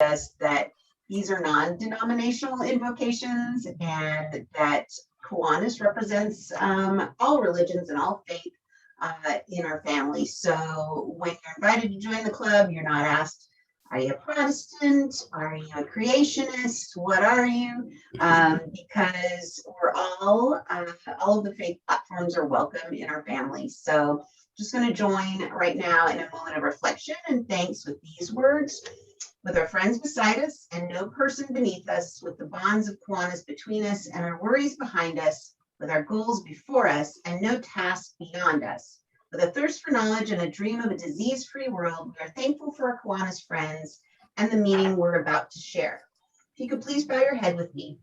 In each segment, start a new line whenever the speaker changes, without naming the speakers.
us that these are non-denominational invocations and that Kiwanis represents all religions and all faith in our family. So when you're invited to join the club, you're not asked, are you a Protestant? Are you a creationist? What are you? Because we're all of the faith platforms are welcome in our family. So just going to join right now in a moment of reflection and thanks with these words. With our friends beside us and no person beneath us, with the bonds of Kiwanis between us and our worries behind us, with our goals before us and no task beyond us, with a thirst for knowledge and a dream of a disease-free world, we are thankful for our Kiwanis friends and the meaning we're about to share. If you could please bow your head with me.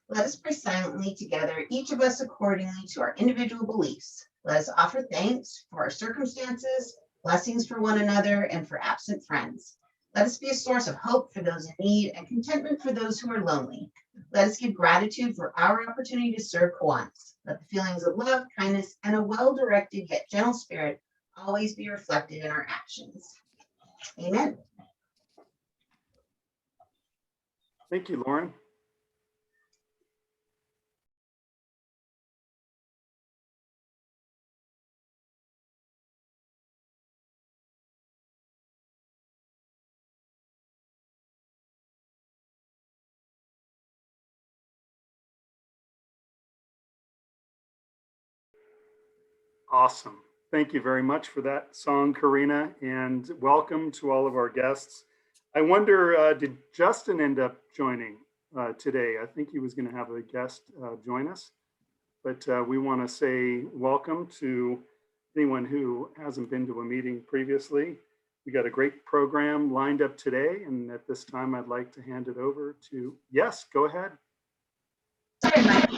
Let us pray silently together, each of us accordingly to our individual beliefs. Let us offer thanks for our circumstances, blessings for one another, and for absent friends. Let us be a source of hope for those in need and contentment for those who are lonely. Let us give gratitude for our opportunity to serve Kiwanis. Let the feelings of love, kindness, and a well-directed yet gentle spirit always be reflected in our actions. Amen.
Thank you, Lauren. Awesome. Thank you very much for that song, Karina, and welcome to all of our guests. I wonder, did Justin end up joining today? I think he was going to have a guest join us, but we want to say welcome to anyone who hasn't been to a meeting previously. We got a great program lined up today, and at this time, I'd like to hand it over to, yes, go ahead.
Sorry, Mike.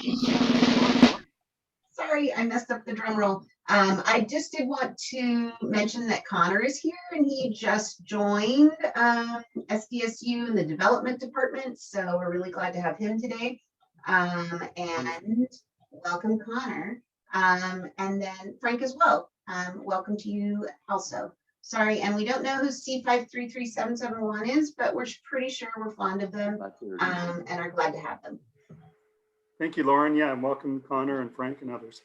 Sorry, I messed up the drum roll. I just did want to mention that Connor is here and he just joined SDSU in the development department. So we're really glad to have him today. And welcome, Connor. And then Frank as well. Welcome to you also. Sorry, and we don't know who C533771 is, but we're pretty sure we're fond of them and are glad to have them.
Thank you, Lauren. Yeah, and welcome Connor and Frank and others.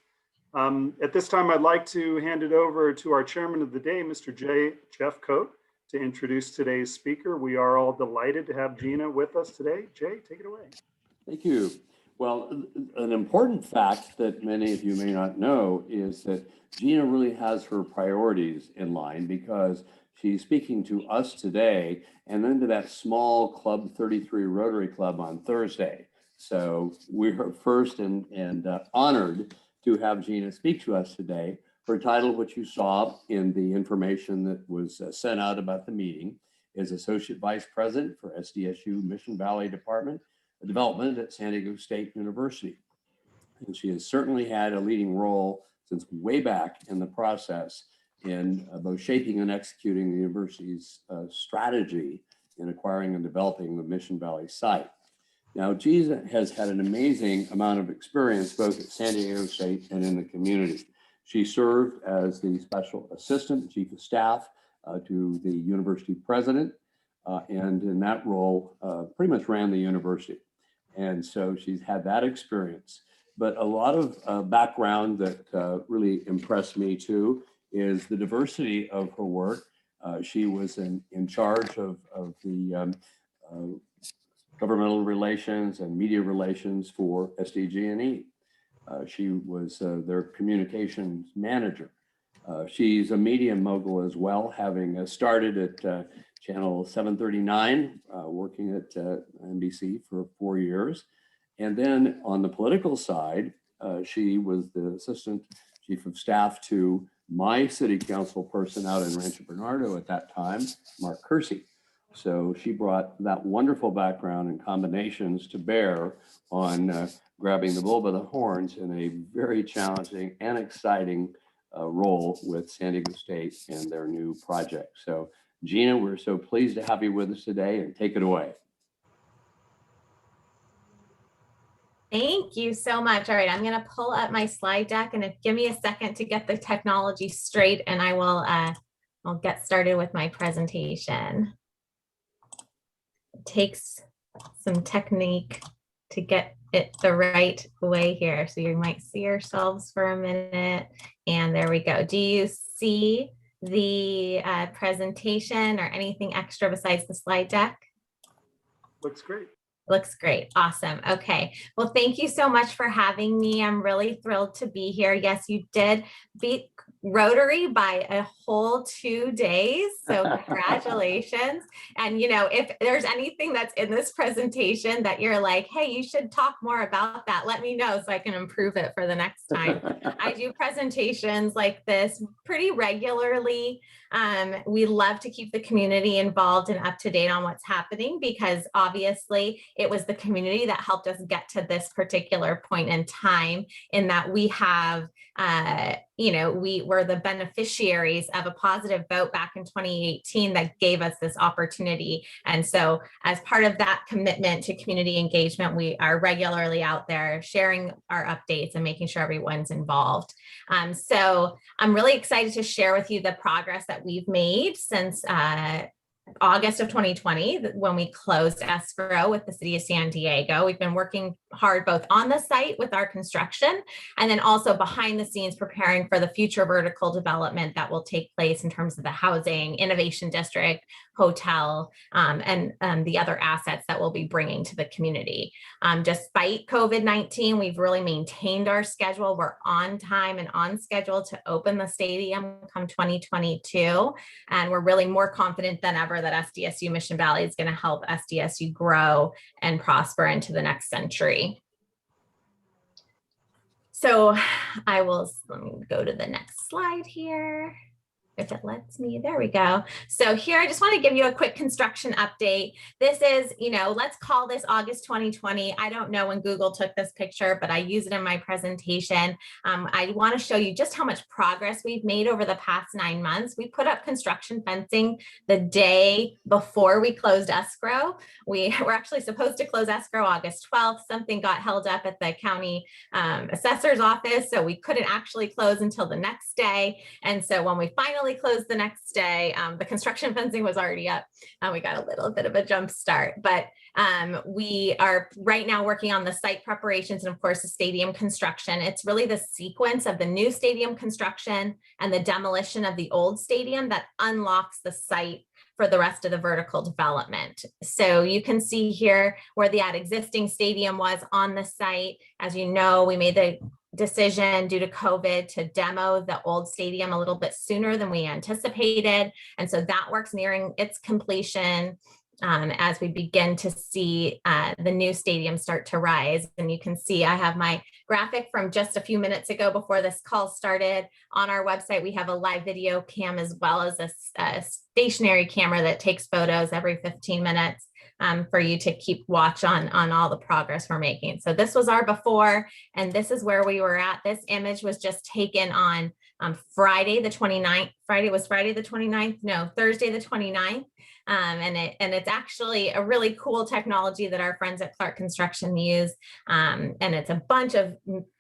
At this time, I'd like to hand it over to our chairman of the day, Mr. Jeff Coate, to introduce today's speaker. We are all delighted to have Gina with us today. Jay, take it away.
Thank you. Well, an important fact that many of you may not know is that Gina really has her priorities in line because she's speaking to us today and then to that small Club 33 Rotary Club on Thursday. So we're first and honored to have Gina speak to us today. Her title, which you saw in the information that was sent out about the meeting, is Associate Vice President for SDSU Mission Valley Department of Development at San Diego State University. And she has certainly had a leading role since way back in the process in both shaping and executing the university's strategy in acquiring and developing the Mission Valley site. Now, Gina has had an amazing amount of experience both at San Diego State and in the community. She served as the Special Assistant Chief of Staff to the University President, and in that role, pretty much ran the university. And so she's had that experience. But a lot of background that really impressed me too is the diversity of her work. She was in charge of the governmental relations and media relations for SDG&E. She was their communications manager. She's a media mogul as well, having started at Channel 739, working at NBC for 4 years. And then on the political side, she was the Assistant Chief of Staff to my city council person out in Rancho Bernardo at that time, Mark Kersey. So she brought that wonderful background and combinations to bear on grabbing the bull by the horns in a very challenging and exciting role with San Diego State and their new project. So Gina, we're so pleased to have you with us today, and take it away.
Thank you so much. All right, I'm going to pull up my slide deck, and give me a second to get the technology straight, and I will I'll get started with my presentation. takes some technique to get it the right way here. So you might see yourselves for a minute, and there we go. Do you see the presentation or anything extra besides the slide deck?
Looks great.
Looks great. Awesome. Okay. Well, thank you so much for having me. I'm really thrilled to be here. Yes, you did beat Rotary by a whole 2 days. So congratulations. And if there's anything that's in this presentation that you're like, hey, you should talk more about that, let me know so I can improve it for the next time. I do presentations like this pretty regularly. We love to keep the community involved and up to date on what's happening, because obviously it was the community that helped us get to this particular point in time, in that we have, we were the beneficiaries of a positive vote back in 2018 that gave us this opportunity. And so as part of that commitment to community engagement, we are regularly out there sharing our updates and making sure everyone's involved. So I'm really excited to share with you the progress that we've made since August of 2020, when we closed escrow with the city of San Diego. We've been working hard both on the site with our construction, and then also behind the scenes preparing for the future vertical development that will take place in terms of the housing, innovation district, hotel, and the other assets that we'll be bringing to the community. Despite COVID-19, we've really maintained our schedule. We're on time and on schedule to open the stadium come 2022. And we're really more confident than ever that SDSU Mission Valley is going to help SDSU grow and prosper into the next century. So let me go to the next slide here. If it lets me, there we go. So here, I just want to give you a quick construction update. This is, let's call this August 2020. I don't know when Google took this picture, but I use it in my presentation. I want to show you just how much progress we've made over the past 9 months. We put up construction fencing the day before we closed escrow. We were actually supposed to close escrow August 12th. Something got held up at the county assessor's office, so we couldn't actually close until the next day. And so when we finally closed the next day, the construction fencing was already up. We got a little bit of a jump start, but we are right now working on the site preparations and of course the stadium construction. It's really the sequence of the new stadium construction and the demolition of the old stadium that unlocks the site for the rest of the vertical development. So you can see here where that existing stadium was on the site. As you know, we made the decision due to COVID to demo the old stadium a little bit sooner than we anticipated. And so that work's nearing its completion as we begin to see the new stadium start to rise. And you can see I have my graphic from just a few minutes ago before this call started. On our website, we have a live video cam as well as a stationary camera that takes photos every 15 minutes. For you to keep watch on all the progress we're making. So this was our before, and this is where we were at. This image was just taken on Friday the 29th. Thursday the 29th. And it's actually a really cool technology that our friends at Clark Construction use. And it's a bunch of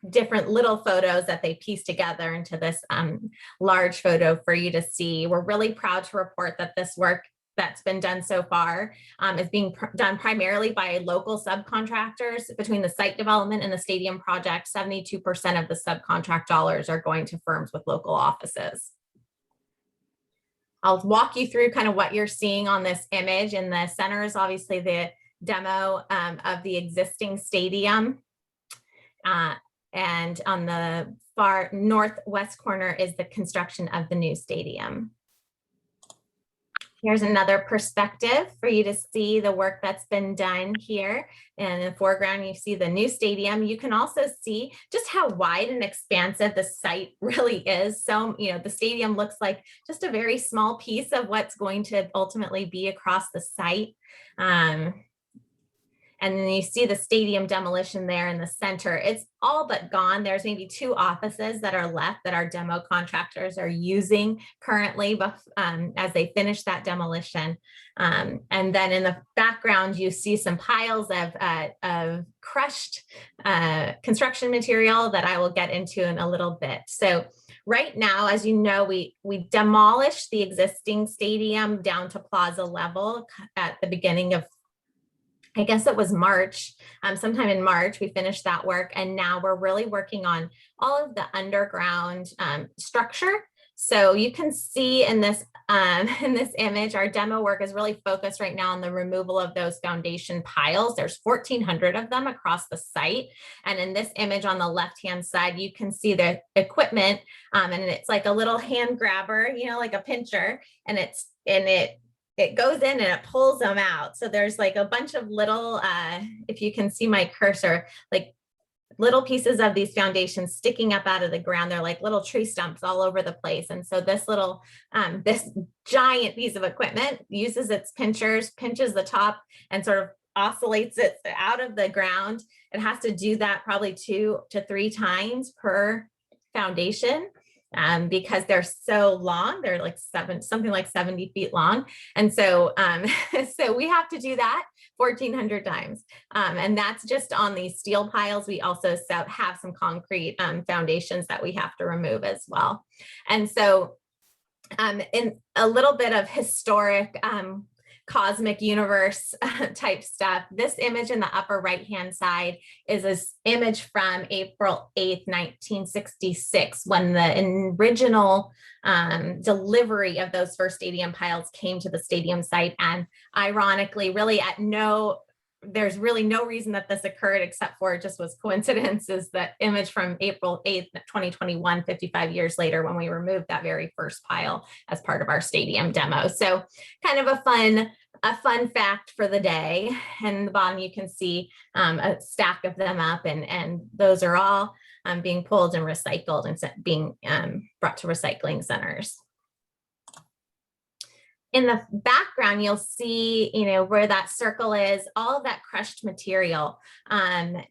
different little photos that they piece together into this large photo for you to see. We're really proud to report that this work that's been done so far is being done primarily by local subcontractors. Between the site development and the stadium project, 72% of the subcontract dollars are going to firms with local offices. I'll walk you through kind of what you're seeing on this image. In the center is obviously the demo of the existing stadium. And on the far northwest corner is the construction of the new stadium. Here's another perspective for you to see the work that's been done here. And in the foreground, you see the new stadium. You can also see just how wide and expansive the site really is. So, the stadium looks like just a very small piece of what's going to ultimately be across the site. And then you see the stadium demolition there in the center. It's all but gone. There's maybe 2 offices that are left that our demo contractors are using currently as they finish that demolition. And then in the background, you see some piles of crushed construction material that I will get into in a little bit. So right now, as you know, we demolished the existing stadium down to plaza level at the beginning of I guess it was March, sometime in March, we finished that work. And now we're really working on all of the underground structure. So you can see in this image, our demo work is really focused right now on the removal of those foundation piles. There's 1,400 of them across the site. And in this image on the left-hand side, you can see the equipment, and it's like a little hand grabber, like a pincher, and it goes in and it pulls them out. So there's like a bunch of little, if you can see my cursor, like little pieces of these foundations sticking up out of the ground. They're like little tree stumps all over the place. And so this little, this giant piece of equipment uses its pinches the top and sort of oscillates it out of the ground. It has to do that probably 2 to 3 times per foundation. Because they're so long, they're like something like 70 feet long. And so, so we have to do that 1,400 times. And that's just on these steel piles. We also have some concrete foundations that we have to remove as well. And so in a little bit of historic cosmic universe type stuff. This image in the upper right-hand side is this image from April 8th, 1966, when the original delivery of those first stadium piles came to the stadium site. And ironically, really there's really no reason that this occurred except for it just was coincidence, is that image from April 8th, 2021, 55 years later, when we removed that very first pile as part of our stadium demo. So kind of a fun fact for the day. And in the bottom, you can see a stack of them up, and those are all being pulled and recycled and being brought to recycling centers. In the background, you'll see, where that circle is, all of that crushed material.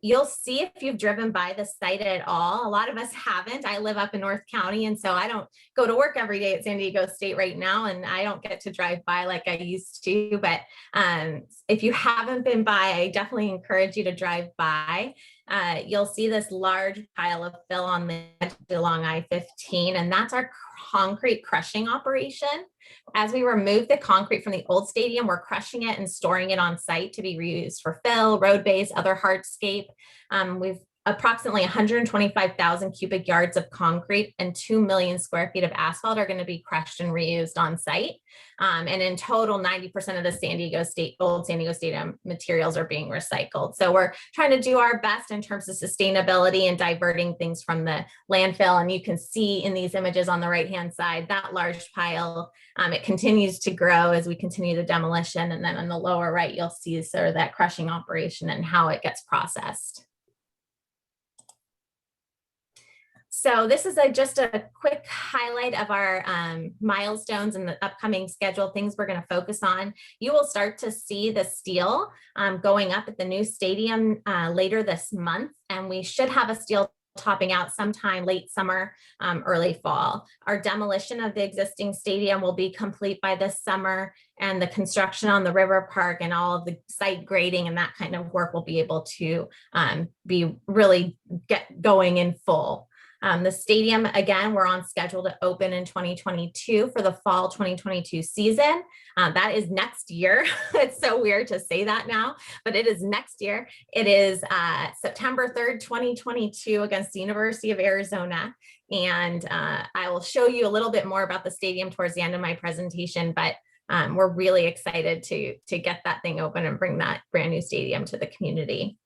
You'll see if you've driven by the site at all. A lot of us haven't. I live up in North County, and so I don't go to work every day at San Diego State right now, and I don't get to drive by like I used to. But if you haven't been by, I definitely encourage you to drive by. You'll see this large pile of fill on the edge along I-15, and that's our concrete crushing operation. As we remove the concrete from the old stadium, we're crushing it and storing it on site to be reused for fill, road base, other hardscape. We've approximately 125,000 cubic yards of concrete and 2 million square feet of asphalt are going to be crushed and reused on site. And in total, 90% of the old San Diego Stadium materials are being recycled. So we're trying to do our best in terms of sustainability and diverting things from the landfill. And you can see in these images on the right-hand side, that large pile, it continues to grow as we continue the demolition. And then on the lower right, you'll see sort of that crushing operation and how it gets processed. So this is just a quick highlight of our milestones and the upcoming schedule, things we're going to focus on. You will start to see the steel going up at the new stadium later this month, and we should have a steel topping out sometime late summer, early fall. Our demolition of the existing stadium will be complete by this summer, and the construction on the river park and all of the site grading and that kind of work will be able to be really get going in full. The stadium, again, we're on schedule to open in 2022 for the fall 2022 season. That is next year. It's so weird to say that now, but it is next year. It is September 3rd, 2022 against the University of Arizona. And I will show you a little bit more about the stadium towards the end of my presentation, but we're really excited to get that thing open and bring that brand new stadium to the community.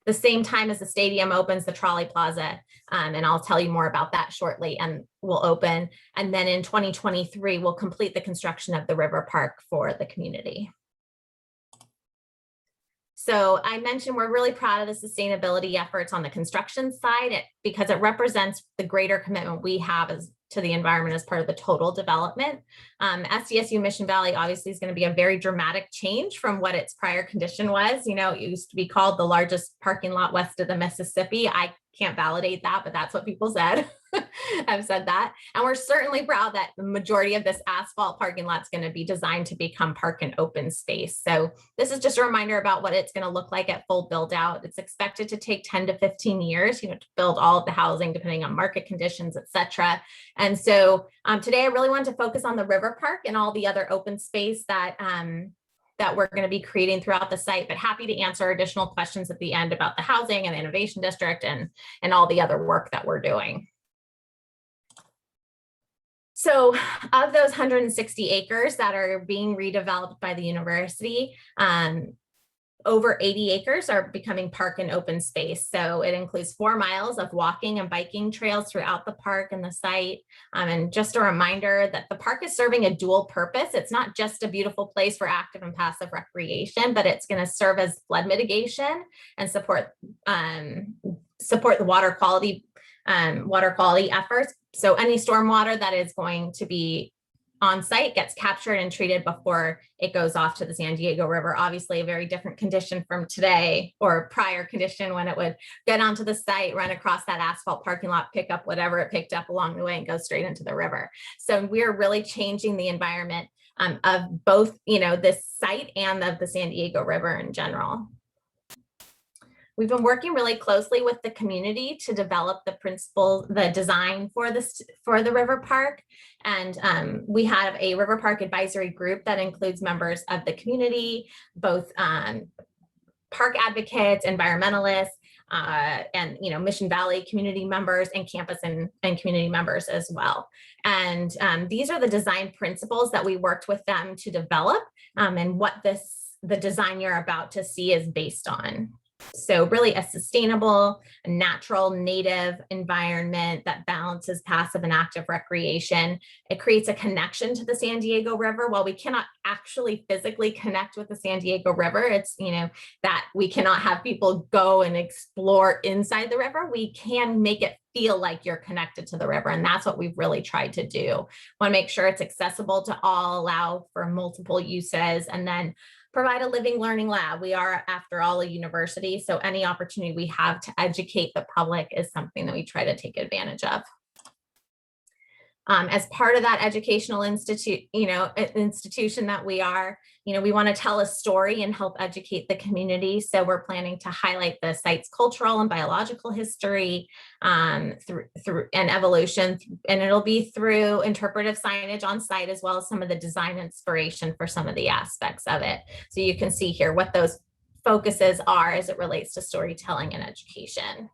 The same time as the stadium opens, the trolley plaza, and I'll tell you more about that shortly, and will open. And then in 2023, we'll complete the construction of the river park for the community. So I mentioned we're really proud of the sustainability efforts on the construction side because it represents the greater commitment we have to the environment as part of the total development. SDSU Mission Valley obviously is going to be a very dramatic change from what its prior condition was. It used to be called the largest parking lot west of the Mississippi. I can't validate that, but that's what people said. I've said that. And we're certainly proud that the majority of this asphalt parking lot is going to be designed to become park and open space. So this is just a reminder about what it's going to look like at full build out. It's expected to take 10 to 15 years, to build all of the housing depending on market conditions, et cetera. And so today I really wanted to focus on the river park and all the other open space that that we're going to be creating throughout the site, but happy to answer additional questions at the end about the housing and the innovation district and all the other work that we're doing. So of those 160 acres that are being redeveloped by the university, over 80 acres are becoming park and open space. So it includes 4 miles of walking and biking trails throughout the park and the site. And just a reminder that the park is serving a dual purpose. It's not just a beautiful place for active and passive recreation, but it's going to serve as flood mitigation and support the water quality efforts. So any stormwater that is going to be on site gets captured and treated before it goes off to the San Diego River. Obviously a very different condition from today, or prior condition, when it would get onto the site, run across that asphalt parking lot, pick up whatever it picked up along the way and go straight into the river. So we're really changing the environment of both, this site and of the San Diego River in general. We've been working really closely with the community to develop the design for the river park. And we have a river park advisory group that includes members of the community, both park advocates, environmentalists, and Mission Valley community members, and campus and community members as well. And these are the design principles that we worked with them to develop, and what the design you're about to see is based on. So really a sustainable, natural, native environment that balances passive and active recreation. It creates a connection to the San Diego River. While we cannot actually physically connect with the San Diego River, it's, that we cannot have people go and explore inside the river. We can make it feel like you're connected to the river. And that's what we've really tried to do. Want to make sure it's accessible to all, allow for multiple uses, and then provide a living learning lab. We are, after all, a university, so any opportunity we have to educate the public is something that we try to take advantage of. As part of that educational institution that we are, we want to tell a story and help educate the community. So we're planning to highlight the site's cultural and biological history through and evolution, and it'll be through interpretive signage on site, as well as some of the design inspiration for some of the aspects of it. So you can see here what those focuses are as it relates to storytelling and education.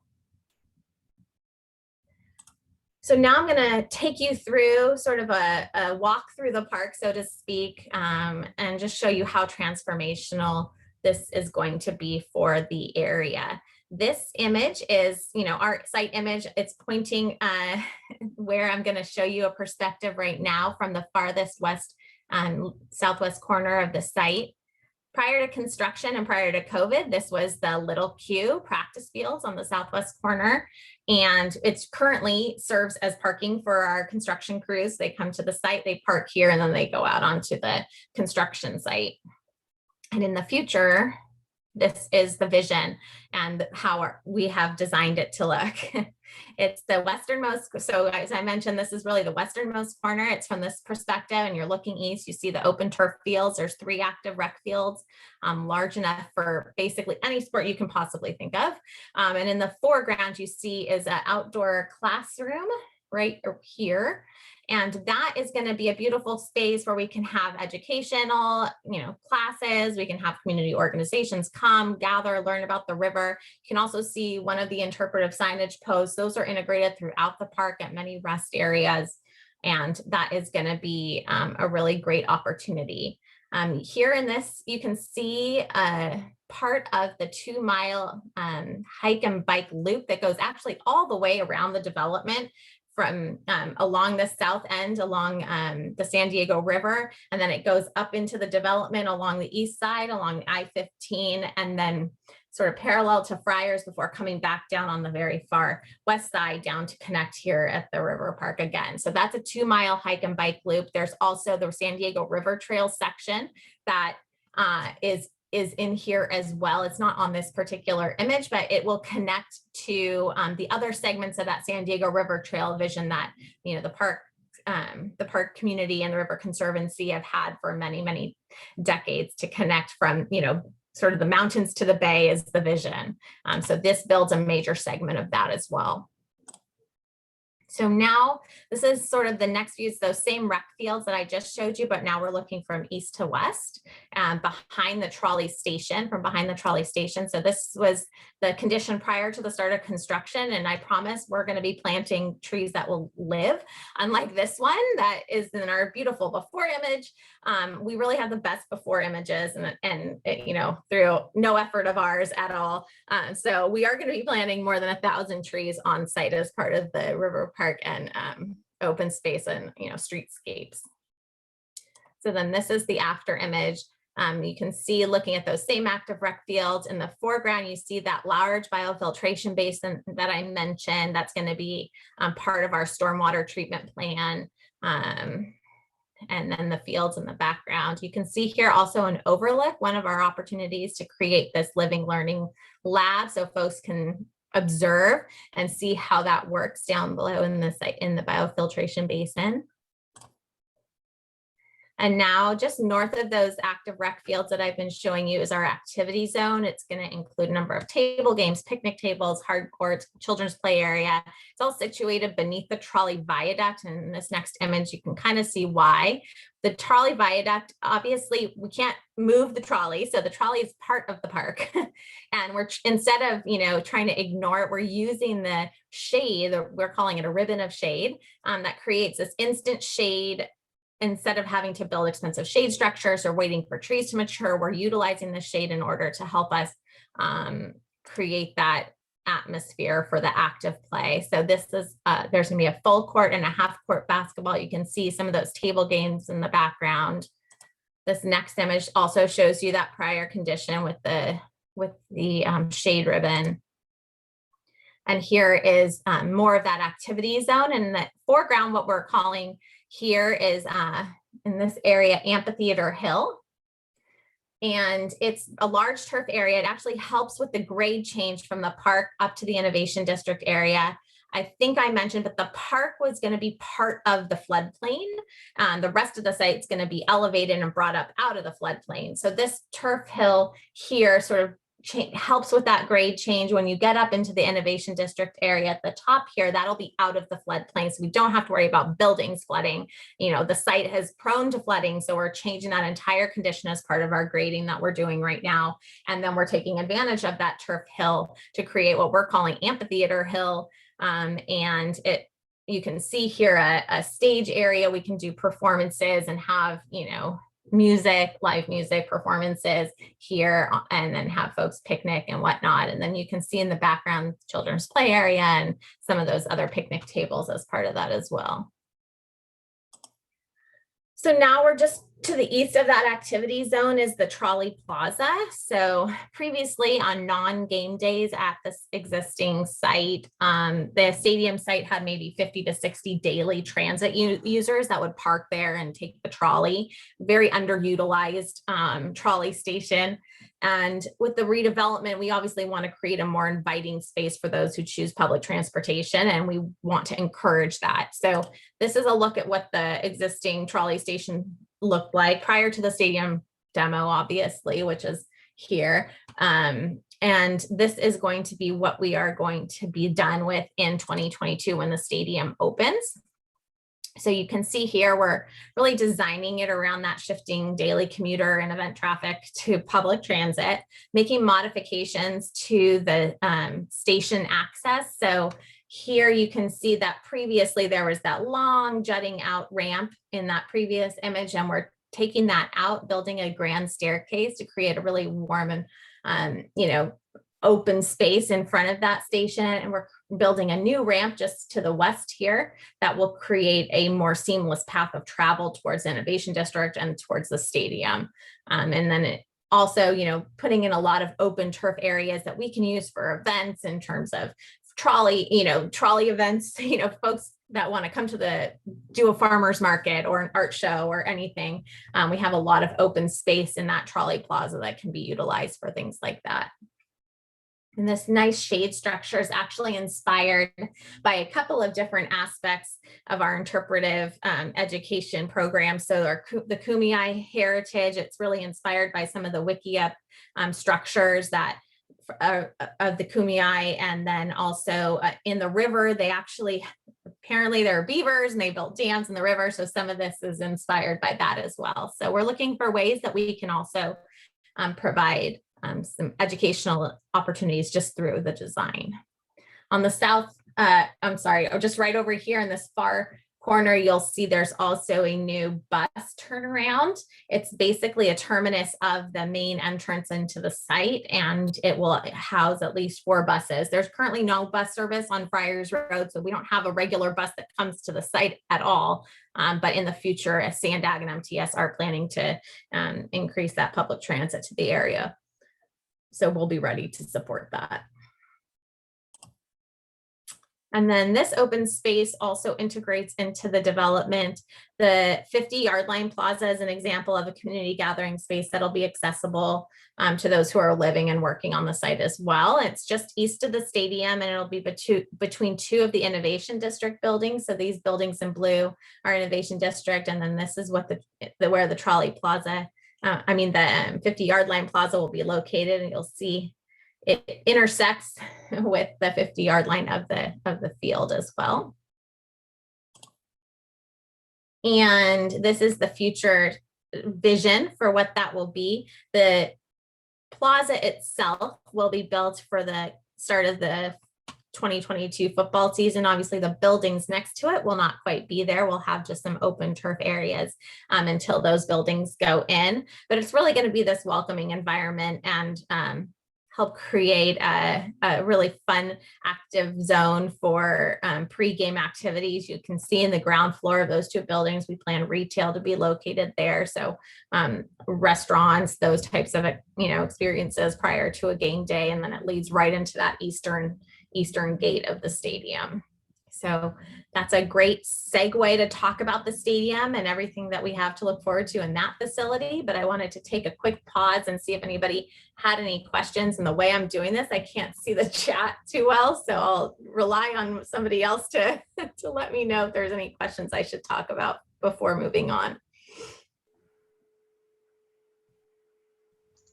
So now I'm going to take you through sort of a walk through the park, so to speak, and just show you how transformational this is going to be for the area. This image is, our site image. It's pointing where I'm going to show you a perspective right now from the farthest west southwest corner of the site. Prior to construction and prior to COVID, this was the Little Q practice fields on the southwest corner. And it's currently serves as parking for our construction crews. They come to the site, they park here, and then they go out onto the construction site. And in the future, this is the vision and how we have designed it to look. It's the westernmost. So as I mentioned, this is really the westernmost corner. It's from this perspective, and you're looking east, you see the open turf fields. There's 3 active rec fields, large enough for basically any sport you can possibly think of. And in the foreground, you see is an outdoor classroom right here. And that is going to be a beautiful space where we can have educational, classes. We can have community organizations come, gather, learn about the river. You can also see one of the interpretive signage posts. Those are integrated throughout the park at many rest areas. And that is going to be a really great opportunity. Here in this, you can see part of the 2-mile hike and bike loop that goes actually all the way around the development, from along the south end, along the San Diego River, and then it goes up into the development along the east side, along I-15, and then sort of parallel to Friars before coming back down on the very far west side down to connect here at the river park again. So that's a 2-mile hike and bike loop. There's also the San Diego River Trail section that is in here as well. It's not on this particular image, but it will connect to the other segments of that San Diego River Trail vision that, the park community and the River Conservancy have had for many, many decades to connect from, sort of the mountains to the bay is the vision. So this builds a major segment of that as well. So now this is sort of the next view. It's those same rec fields that I just showed you, but now we're looking from east to west behind the trolley station, from behind the trolley station. So this was the condition prior to the start of construction. And I promise we're going to be planting trees that will live, unlike this one that is in our beautiful before image. We really have the best before images and you know, through no effort of ours at all. So we are going to be planting more than 1,000 trees on site as part of the River Park and open space and, you know, streetscapes. So then this is the after image. You can see, looking at those same active rec fields in the foreground, you see that large biofiltration basin that I mentioned. That's going to be part of our stormwater treatment plan. And then the fields in the background. You can see here also an overlook, one of our opportunities to create this living learning lab so folks can observe and see how that works down below in the site in the biofiltration basin. And now just north of those active rec fields that I've been showing you is our activity zone. It's going to include a number of table games, picnic tables, hard courts, children's play area. It's all situated beneath the trolley viaduct. And in this next image, you can kind of see why. The trolley viaduct, obviously, we can't move the trolley. So the trolley is part of the park. And we're, instead of, you know, trying to ignore it, we're using the shade, or we're calling it a ribbon of shade, that creates this instant shade. Instead of having to build expensive shade structures or waiting for trees to mature, we're utilizing the shade in order to help us create that atmosphere for the active play. So this is, there's gonna be a full court and a half court basketball. You can see some of those table games in the background. This next image also shows you that prior condition with the shade ribbon. And here is more of that activity zone. And in the foreground, what we're calling here is in this area, Amphitheater Hill. And it's a large turf area. It actually helps with the grade change from the park up to the Innovation District area. I think I mentioned, but the park was going to be part of the floodplain. The rest of the site is going to be elevated and brought up out of the floodplain. So this turf hill here sort of helps with that grade change. When you get up into the Innovation District area at the top here, that'll be out of the floodplain. So we don't have to worry about buildings flooding. You know, the site is prone to flooding. So we're changing that entire condition as part of our grading that we're doing right now. And then we're taking advantage of that turf hill to create what we're calling Amphitheater Hill. And you can see here a stage area. We can do performances and have, you know, music, live music performances here, and then have folks picnic and whatnot. And then you can see in the background children's play area and some of those other picnic tables as part of that as well. So now we're just to the east of that activity zone is the trolley plaza. So previously on non-game days at this existing site, the stadium site had maybe 50 to 60 daily transit users that would park there and take the trolley. Very underutilized trolley station. And with the redevelopment, we obviously want to create a more inviting space for those who choose public transportation, and we want to encourage that. So this is a look at what the existing trolley station looked like prior to the stadium demo, obviously, which is here. And this is going to be what we are going to be done with in 2022 when the stadium opens. So you can see here, we're really designing it around that shifting daily commuter and event traffic to public transit, making modifications to the station access. So here you can see that previously there was that long jutting out ramp in that previous image, and we're taking that out, building a grand staircase to create a really warm and you know, open space in front of that station. And we're building a new ramp just to the west here that will create a more seamless path of travel towards the Innovation District and towards the stadium. And then it also, you know, putting in a lot of open turf areas that we can use for events in terms of trolley, you know, trolley events, you know, folks that want to come to do a farmer's market or an art show or anything. We have a lot of open space in that trolley plaza that can be utilized for things like that. And this nice shade structure is actually inspired by a couple of different aspects of our interpretive education program. So the Kumeyaay heritage, it's really inspired by some of the Wikiup structures that of the Kumeyaay, and then also in the river, they actually, apparently there are beavers and they built dams in the river. So some of this is inspired by that as well. So we're looking for ways that we can also provide some educational opportunities just through the design. On the south, I'm sorry, or just right over here in this far corner, you'll see there's also a new bus turnaround. It's basically a terminus of the main entrance into the site, and it will house at least 4 buses. There's currently no bus service on Friars Road, so we don't have a regular bus that comes to the site at all. But in the future, SANDAG and MTS are planning to increase that public transit to the area. So we'll be ready to support that. And then this open space also integrates into the development. The 50-yard line plaza is an example of a community gathering space that'll be accessible to those who are living and working on the site as well. It's just east of the stadium, and it'll be between 2 of the Innovation District buildings. So these buildings in blue are Innovation District, and then this is what where the trolley plaza, the 50-yard line plaza will be located, and you'll see it intersects with the 50-yard line of the field as well. And this is the future vision for what that will be. The plaza itself will be built for the start of the 2022 football season. Obviously, the buildings next to it will not quite be there. We'll have just some open turf areas until those buildings go in. But it's really going to be this welcoming environment and help create a really fun, active zone for pre-game activities. You can see in the ground floor of those 2 buildings, we plan retail to be located there. So restaurants, those types of experiences prior to a game day, and then it leads right into that eastern gate of the stadium. So that's a great segue to talk about the stadium and everything that we have to look forward to in that facility. But I wanted to take a quick pause and see if anybody had any questions. And the way I'm doing this, I can't see the chat too well. So I'll rely on somebody else to let me know if there's any questions I should talk about before moving on.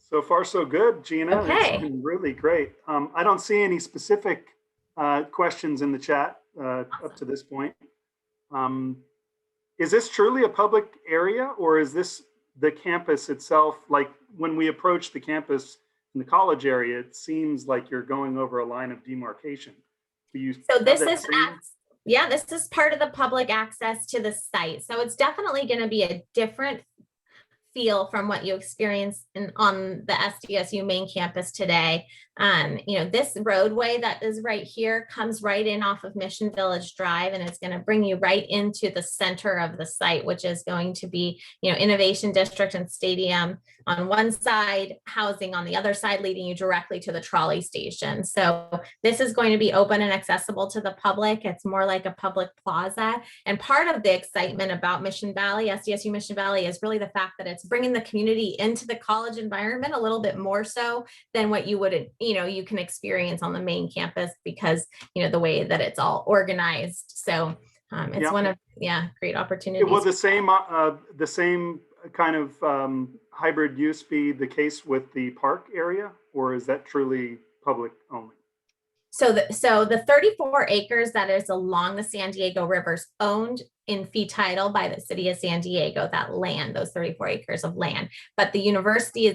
So far, so good, Gina.
Okay.
It's been really great. I don't see any specific questions in the chat up to this point. Is this truly a public area, or is this the campus itself? Like when we approach the campus in the college area, it seems like you're going over a line of demarcation.
So this is this is part of the public access to the site. So it's definitely going to be a different feel from what you experience on the SDSU main campus today. This roadway that is right here comes right in off of Mission Village Drive, and it's going to bring you right into the center of the site, which is going to be, Innovation District and Stadium on one side, housing on the other side, leading you directly to the trolley station. So this is going to be open and accessible to the public. It's more like a public plaza. And part of the excitement about Mission Valley, SDSU Mission Valley, is really the fact that it's bringing the community into the college environment a little bit more so than what you would, you can experience on the main campus because, the way that it's all organized. So it's one of, great opportunities.
Will the same kind of hybrid use be the case with the park area, or is that truly public only?
So the 34 acres that is along the San Diego River is owned in fee title by the city of San Diego, that land, those 34 acres of land. But the university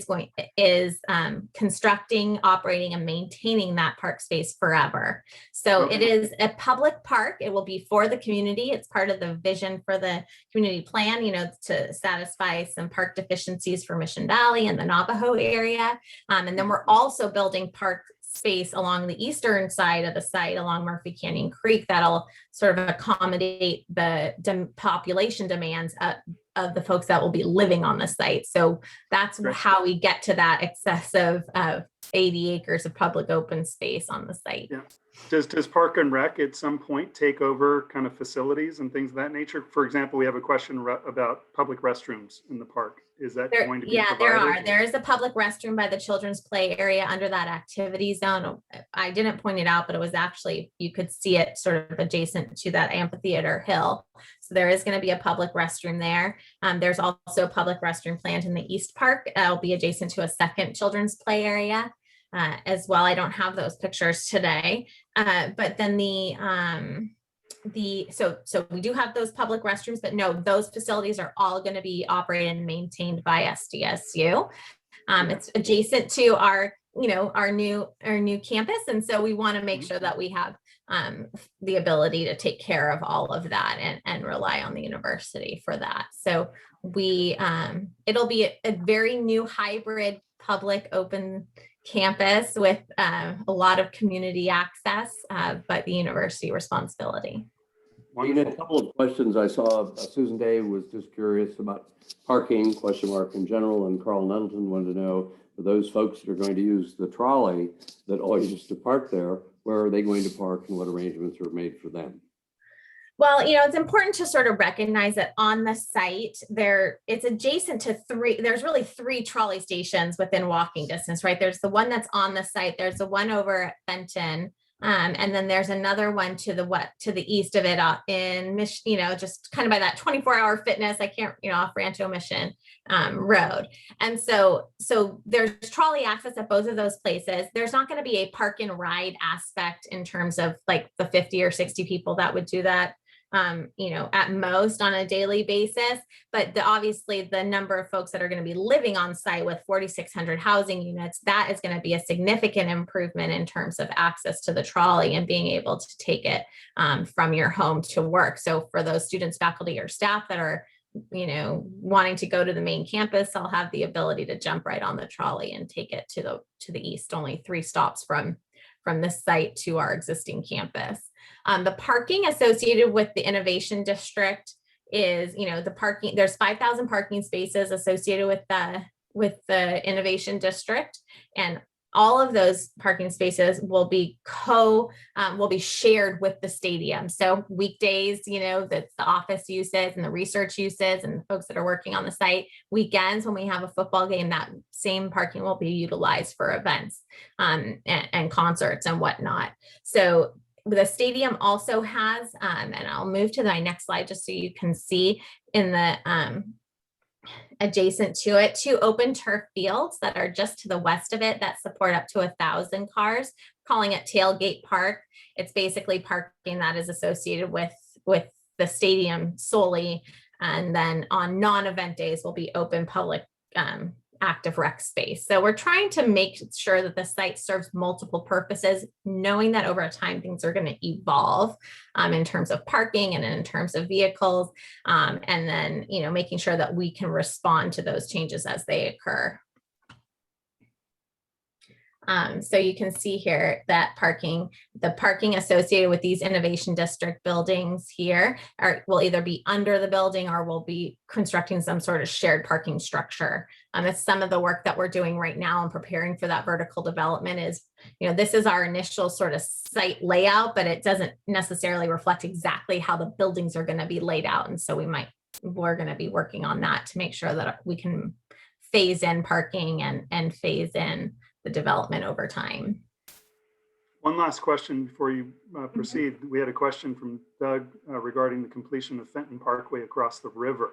is constructing, operating, and maintaining that park space forever. So It is a public park. It will be for the community. It's part of the vision for the community plan, to satisfy some park deficiencies for Mission Valley and the Navajo area. And then we're also building park space along the eastern side of the site along Murphy Canyon Creek that'll sort of accommodate the population demands of the folks that will be living on the site. So that's how we get to that excess of 80 acres of public open space on the site.
Yeah. Does Park and Rec at some point take over kind of facilities and things of that nature? For example, we have a question about public restrooms in the park. Is that going to be provided?
There are. There is a public restroom by the children's play area under that activity zone. I didn't point it out, but it was actually, you could see it sort of adjacent to that amphitheater hill. So there is going to be a public restroom there. There's also a public restroom planned in the East Park. It'll be adjacent to a second children's play area. as well. I don't have those pictures today, but then so we do have those public restrooms, but no, those facilities are all going to be operated and maintained by SDSU. It's adjacent to our new campus, and so we want to make sure that we have the ability to take care of all of that and rely on the university for that. So it'll be a very new hybrid public open campus with a lot of community access, but the university responsibility.
Dean, a couple of questions I saw. Susan Day was just curious about parking, question mark in general, and Carl Nettleton wanted to know, for those folks that are going to use the trolley that always used to park there, where are they going to park and what arrangements are made for them?
Well, it's important to sort of recognize that on the site it's adjacent to there's really three trolley stations within walking distance, right? There's the one that's on the site, there's the one over at Benton, and then there's another one to the east of it in just kind of by that 24-hour fitness, off Rancho Mission Road. And so there's trolley access at both of those places. There's not going to be a park and ride aspect in terms of like the 50 or 60 people that would do that at most on a daily basis, but obviously the number of folks that are going to be living on site with 4,600 housing units, that is going to be a significant improvement in terms of access to the trolley and being able to take it from your home to work. So for those students, faculty, or staff that are wanting to go to the main campus, I'll have the ability to jump right on the trolley and take it to the east, only 3 stops from this site to our existing campus. The parking associated with the Innovation District is, the parking, there's 5,000 parking spaces associated with the Innovation District, and all of those parking spaces will be shared with the stadium. So weekdays, that's the office uses and the research uses and the folks that are working on the site. Weekends, when we have a football game, that same parking will be utilized for events and concerts and whatnot. So the stadium also has, and I'll move to my next slide just so you can see in the adjacent to it, 2 open turf fields that are just to the west of it that support up to 1,000 cars, calling it Tailgate Park. It's basically parking that is associated with the stadium solely. And then on non-event days will be open public active rec space. So we're trying to make sure that the site serves multiple purposes, knowing that over time things are going to evolve in terms of parking and in terms of vehicles, and then making sure that we can respond to those changes as they occur. So you can see here that the parking associated with these Innovation District buildings here will either be under the building or we'll be constructing some sort of shared parking structure. It's some of the work that we're doing right now and preparing for that vertical development is, this is our initial sort of site layout, but it doesn't necessarily reflect exactly how the buildings are going to be laid out. And so we're going to be working on that to make sure that we can phase in parking and phase in the development over time.
One last question before you proceed. We had a question from Doug regarding the completion of Fenton Parkway across the river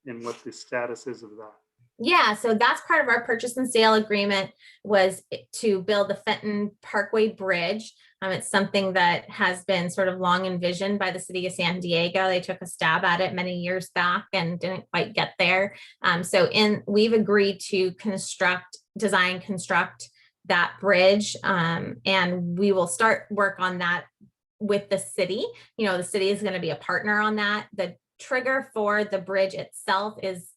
and what the status is of that.
Yeah, so that's part of our purchase and sale agreement, was to build the Fenton Parkway Bridge. It's something that has been sort of long envisioned by the city of San Diego. They took a stab at it many years back and didn't quite get there. We've agreed to design, construct that bridge, and we will start work on that with the city. The city is going to be a partner on that. The trigger for the bridge itself is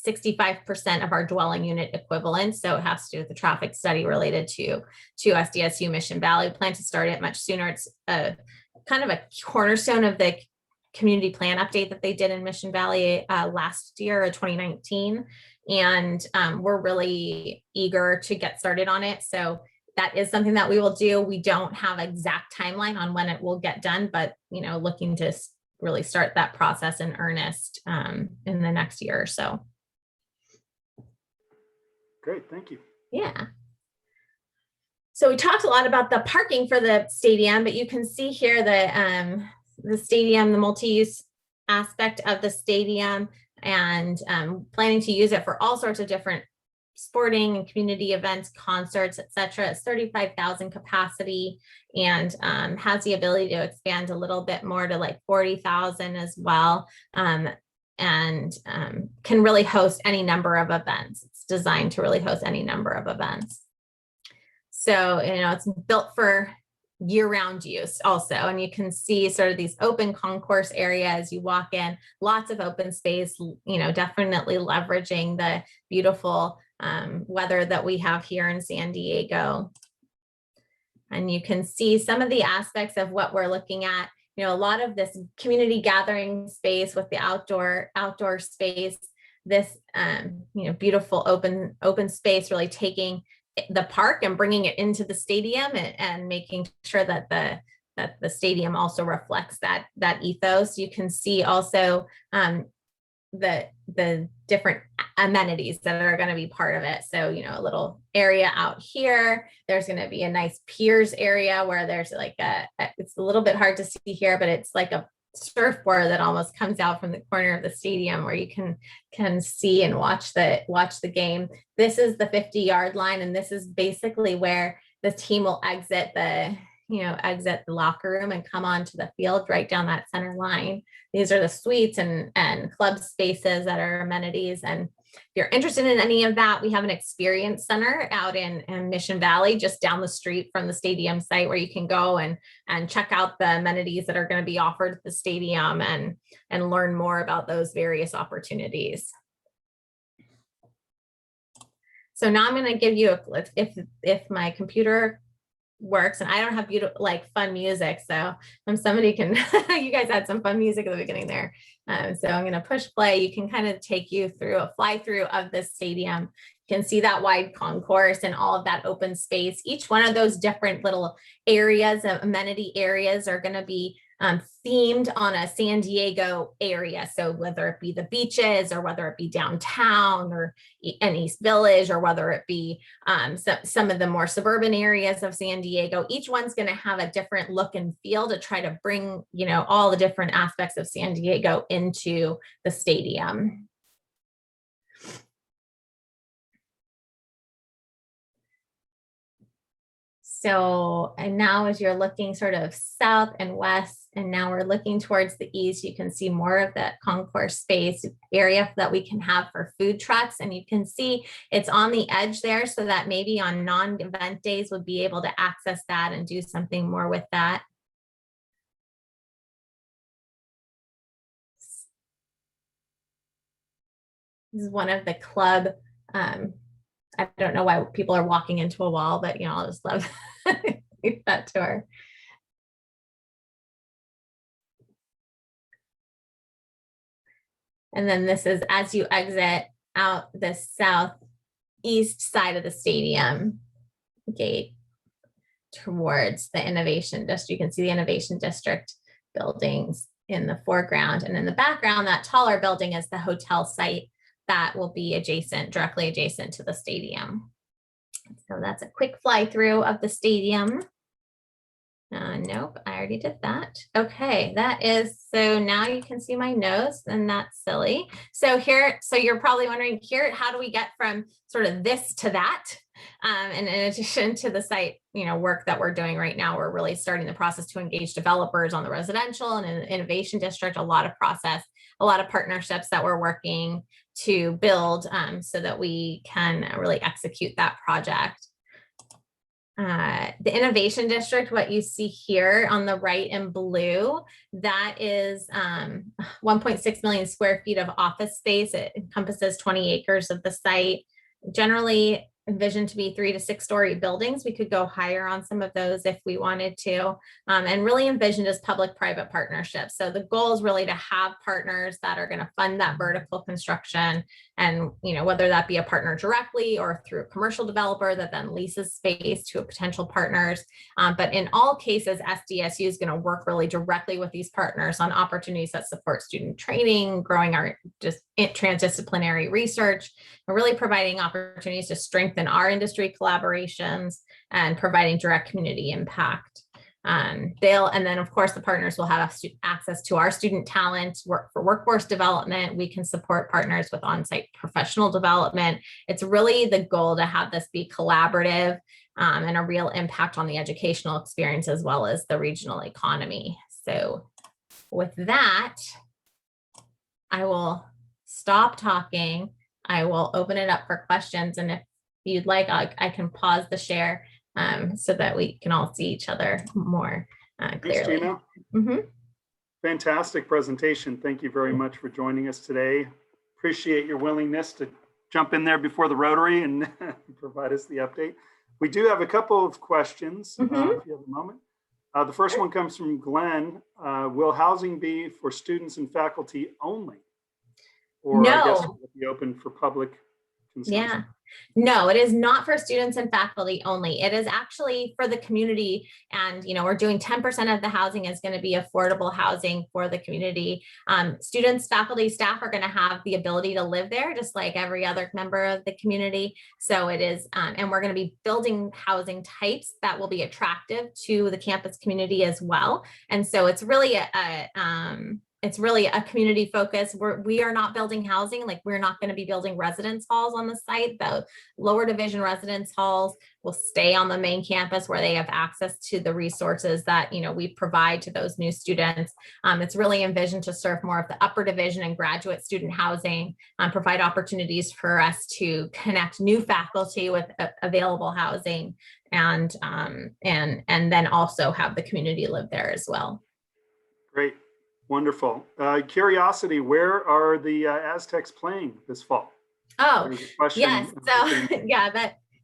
65% of our dwelling unit equivalent. So it has to do with the traffic study related to SDSU Mission Valley. We plan to start it much sooner. It's kind of a cornerstone of the community plan update that they did in Mission Valley last year, 2019. And we're really eager to get started on it. So that is something that we will do. We don't have an exact timeline on when it will get done, but looking to really start that process in earnest in the next year or so.
Great, thank you.
Yeah. So we talked a lot about the parking for the stadium, but you can see here the stadium, the multi-use aspect of the stadium, and planning to use it for all sorts of different sporting and community events, concerts, etc. It's 35,000 capacity, and has the ability to expand a little bit more to like 40,000 as well. And can really host any number of events. It's designed to really host any number of events. So, it's built for year-round use also. And you can see sort of these open concourse areas. You walk in, lots of open space, definitely leveraging the beautiful weather that we have here in San Diego. And you can see some of the aspects of what we're looking at. A lot of this community gathering space with the outdoor space, this beautiful open space, really taking the park and bringing it into the stadium, and making sure that the stadium also reflects that ethos. You can see also the different amenities that are going to be part of it. So, a little area out here, there's going to be a nice piers area where there's like it's a little bit hard to see here, but it's like a surfboard that almost comes out from the corner of the stadium where you can see and watch the game. This is the 50-yard line, and this is basically where the team will exit the locker room and come onto the field right down that center line. These are the suites and club spaces that are amenities. And if you're interested in any of that, we have an experience center out in Mission Valley, just down the street from the stadium site, where you can go and check out the amenities that are going to be offered at the stadium and learn more about those various opportunities. So now I'm going to give you if my computer works, and I don't have fun music, so somebody can you guys had some fun music at the beginning there, so I'm going to push play. You can kind of take you through a fly through of the stadium. You can see that wide concourse and all of that open space. Each one of those different little areas of amenity areas are going to be themed on a San Diego area. So whether it be the beaches, or whether it be downtown, or an East Village, or whether it be some of the more suburban areas of San Diego, each one's going to have a different look and feel to try to bring, all the different aspects of San Diego into the stadium. So, and now as you're looking sort of south and west, and now we're looking towards the east, you can see more of that concourse space area that we can have for food trucks. And you can see it's on the edge there, so that maybe on non-event days would be able to access that and do something more with that. This is one of the club, I don't know why people are walking into a wall, but I'll just love that tour. And then this is as you exit out the southeast side of the stadium gate towards the Innovation District. You can see the Innovation District buildings in the foreground, and in the background, that taller building is the hotel site that will be directly adjacent to the stadium. So that's a quick fly through of the stadium. Nope, I already did that. Okay, so now you can see my nose, and that's silly. So you're probably wondering here, how do we get from sort of this to that? And in addition to the site, work that we're doing right now, we're really starting the process to engage developers on the residential and in the Innovation District, a lot of partnerships that we're working to build so that we can really execute that project. The Innovation District, what you see here on the right in blue, that is 1.6 million square feet of office space. It encompasses 20 acres of the site, generally envisioned to be 3 to 6 story buildings. We could go higher on some of those if we wanted to, and really envisioned as public-private partnerships. So the goal is really to have partners that are going to fund that vertical construction, and whether that be a partner directly or through a commercial developer that then leases space to potential partners. But in all cases, SDSU is going to work really directly with these partners on opportunities that support student training, growing our transdisciplinary research, and really providing opportunities to strengthen our industry collaborations and providing direct community impact. and then of course the partners will have access to our student talent, work for workforce development. We can support partners with on-site professional development. It's really the goal to have this be collaborative and a real impact on the educational experience as well as the regional economy. So with that, I will stop talking. I will open it up for questions. And if you'd like, I can pause the share so that we can all see each other more clearly.
Thanks, Gina.
Mm-hmm.
Fantastic presentation. Thank you very much for joining us today. Appreciate your willingness to jump in there before the Rotary and provide us the update. We do have a couple of questions, if you have a moment. The first one comes from Glenn. Will housing be for students and faculty only? Or
No.
I guess it will be open for public consumption?
Yeah. No, it is not for students and faculty only. It is actually for the community. And, we're doing 10% of the housing is going to be affordable housing for the community. Students, faculty, staff are going to have the ability to live there just like every other member of the community. So it is, and we're going to be building housing types that will be attractive to the campus community as well. And so it's really it's really a community focus. We are not building housing, like we're not going to be building residence halls on the site. The lower division residence halls will stay on the main campus where they have access to the resources that we provide to those new students. It's really envisioned to serve more of the upper division and graduate student housing, provide opportunities for us to connect new faculty with available housing, and then also have the community live there as well.
Great. Wonderful. Curiosity, where are the Aztecs playing this fall?
Oh, yes. So yeah,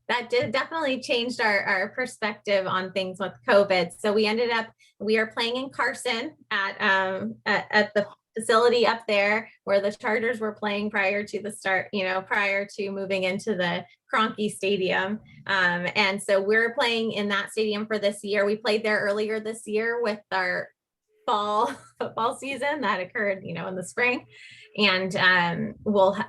that did definitely changed our perspective on things with COVID. So we are playing in Carson at the facility up there where the Chargers were playing prior to the start, prior to moving into the Kroenke Stadium. And so we're playing in that stadium for this year. We played there earlier this year with our fall football season that occurred, in the spring. And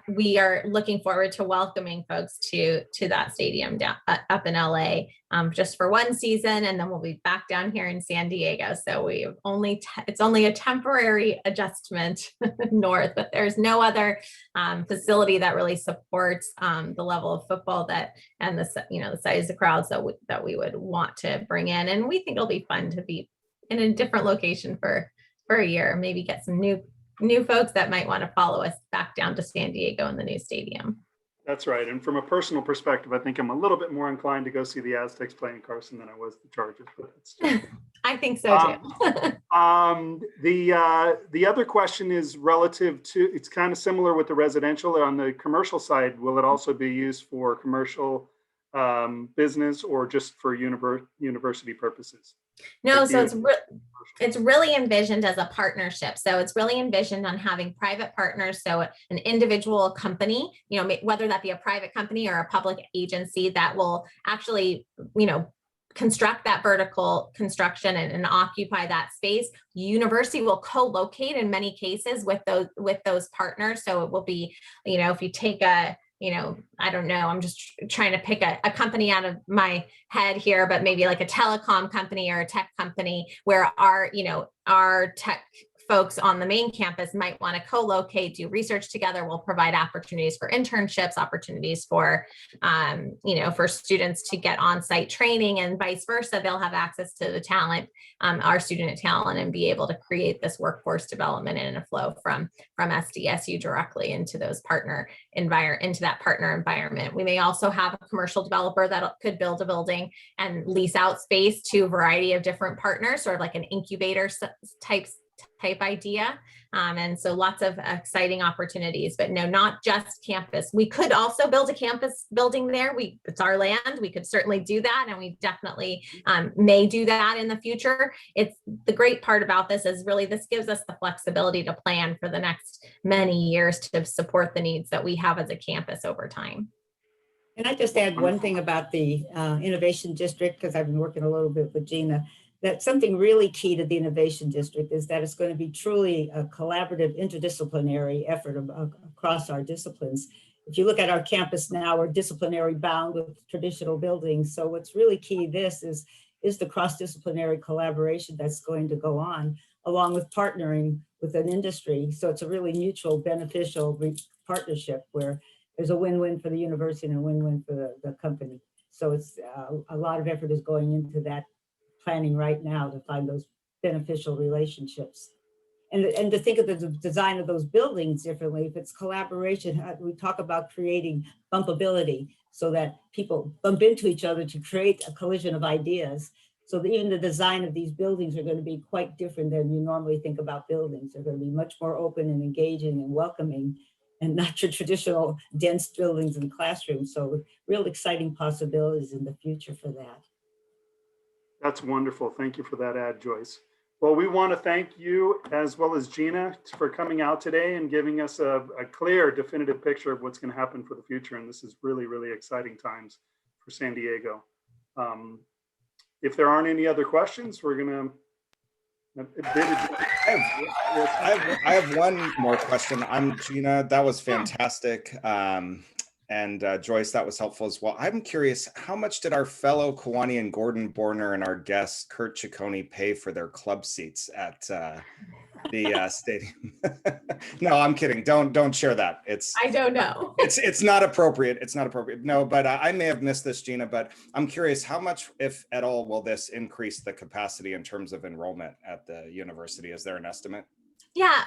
we are looking forward to welcoming folks to that stadium up in LA just for one season, and then we'll be back down here in San Diego. So it's only a temporary adjustment north, but there's no other facility that really supports the level of football and the size of crowds that we would want to bring in. And we think it'll be fun to be in a different location for a year, maybe get some new folks that might want to follow us back down to San Diego in the new stadium.
That's right. And from a personal perspective, I think I'm a little bit more inclined to go see the Aztecs play in Carson than I was the Chargers. But it's
I think so too.
The other question is relative to, it's kind of similar with the residential. On the commercial side, will it also be used for commercial business or just for university purposes?
No, so it's really envisioned as a partnership. So it's really envisioned on having private partners. So an individual company, whether that be a private company or a public agency that will actually, construct that vertical construction and occupy that space. University will co-locate in many cases with those partners. So it will be, if you take I don't know, I'm just trying to pick a company out of my head here, but maybe like a telecom company or a tech company where our tech folks on the main campus might want to co-locate, do research together. We'll provide opportunities for internships, opportunities for, for students to get on-site training, and vice versa. They'll have access to the talent, our student talent, and be able to create this workforce development and a flow from SDSU directly into those into that partner environment. We may also have a commercial developer that could build a building and lease out space to a variety of different partners, sort of like an incubator type idea. And so lots of exciting opportunities, but no, not just campus. We could also build a campus building there. It's our land. We could certainly do that. And we definitely may do that in the future. It's the great part about this is really, this gives us the flexibility to plan for the next many years to support the needs that we have as a campus over time.
And I just add one thing about the Innovation District, because I've been working a little bit with Gina. That something really key to the Innovation District is that it's going to be truly a collaborative, interdisciplinary effort across our disciplines. If you look at our campus now, we're disciplinary bound with traditional buildings. So what's really key this is is the cross-disciplinary collaboration that's going to go on, along with partnering with an industry. So it's a really mutual beneficial partnership where there's a win-win for the university and a win-win for the company. So it's a lot of effort is going into that planning right now to find those beneficial relationships. And to think of the design of those buildings differently. If it's collaboration, we talk about creating bumpability so that people bump into each other to create a collision of ideas. So that even the design of these buildings are going to be quite different than you normally think about buildings. They're going to be much more open and engaging and welcoming, and not your traditional dense buildings and classrooms. So real exciting possibilities in the future for that.
That's wonderful. Thank you for that ad, Joyce. Well, we want to thank you as well as Gina for coming out today and giving us a clear, definitive picture of what's going to happen for the future. And this is really, really exciting times for San Diego. If there aren't any other questions, we're going to.
I have one more question. I'm Gina. That was fantastic. And Joyce, that was helpful as well. I'm curious, how much did our fellow Kiwanian Gordon Borner and our guest Kurt Ciccone pay for their club seats at the stadium? No, I'm kidding. Don't share that.
I don't know.
It's not appropriate. It's not appropriate. No, but I may have missed this, Gina. But I'm curious, how much, if at all, will this increase the capacity in terms of enrollment at the university? Is there an estimate?
Yeah,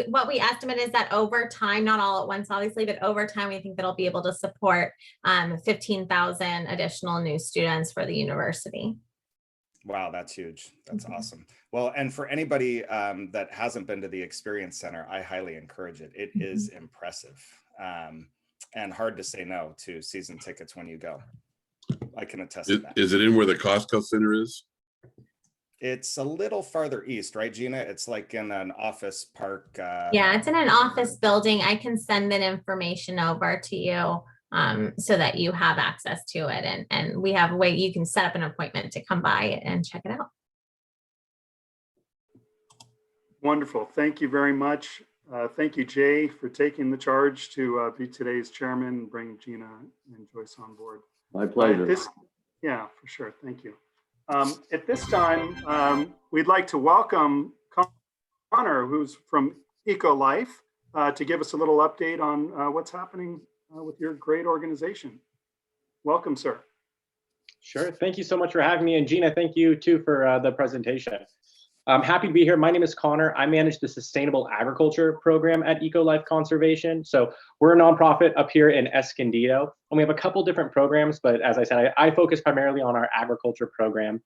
what we estimate is that over time, not all at once, obviously, but over time, we think that it'll be able to support 15,000 additional new students for the university.
Wow, that's huge. That's awesome. Well, and for anybody that hasn't been to the Experience Center, I highly encourage it. It is impressive and hard to say no to season tickets when you go. I can attest to that.
Is it in where the Costco Center is?
It's a little farther east, right, Gina? It's like in an office park.
Yeah, it's in an office building. I can send that information over to you so that you have access to it. And we have a way you can set up an appointment to come by and check it out.
Wonderful. Thank you very much. Thank you, Jay, for taking the charge to be today's chairman and bring Gina and Joyce on board.
My pleasure.
Yeah, for sure. Thank you. At this time, we'd like to welcome Connor, who's from EcoLife, to give us a little update on what's happening with your great organization. Welcome, sir.
Sure. Thank you so much for having me. And Gina, thank you too for the presentation. I'm happy to be here. My name is Connor. I manage the Sustainable Agriculture Program at EcoLife Conservation. So we're a nonprofit up here in Escondido, and we have a couple different programs, but as I said, I focus primarily on our agriculture program.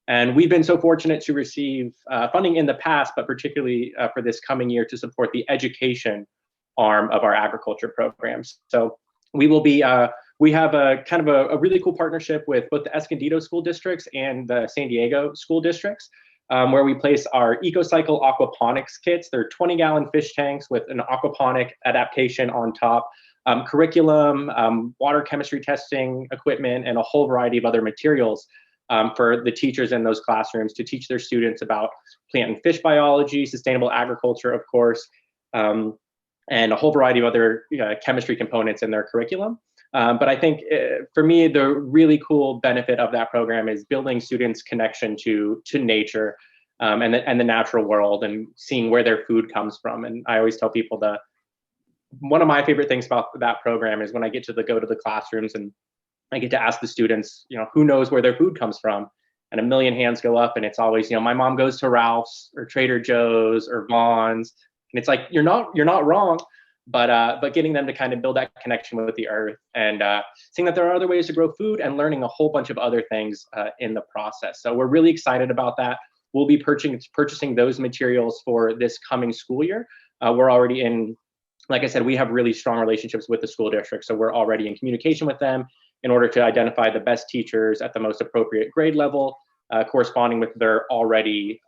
And we've been so fortunate to receive funding in the past, but particularly for this coming year to support the education arm of our agriculture programs. So we will be, we have a kind of a really cool partnership with both the Escondido school districts and the San Diego school districts. Where we place our EcoCycle aquaponics kits. They're 20-gallon fish tanks with an aquaponic adaptation on top, curriculum, water chemistry testing equipment, and a whole variety of other materials for the teachers in those classrooms to teach their students about plant and fish biology, sustainable agriculture, of course, and a whole variety of other chemistry components in their curriculum. But I think for me, the really cool benefit of that program is building students' connection to nature and the natural world and seeing where their food comes from. And I always tell people that one of my favorite things about that program is when I get to go to the classrooms and I get to ask the students, who knows where their food comes from? And a million hands go up, and it's always, my mom goes to Ralph's or Trader Joe's or Vaughn's, and it's like you're not wrong. But getting them to kind of build that connection with the earth and seeing that there are other ways to grow food and learning a whole bunch of other things in the process. So we're really excited about that. We'll be purchasing those materials for this coming school year. We're already in, like I said, we have really strong relationships with the school district. So we're already in communication with them in order to identify the best teachers at the most appropriate grade level, corresponding with their already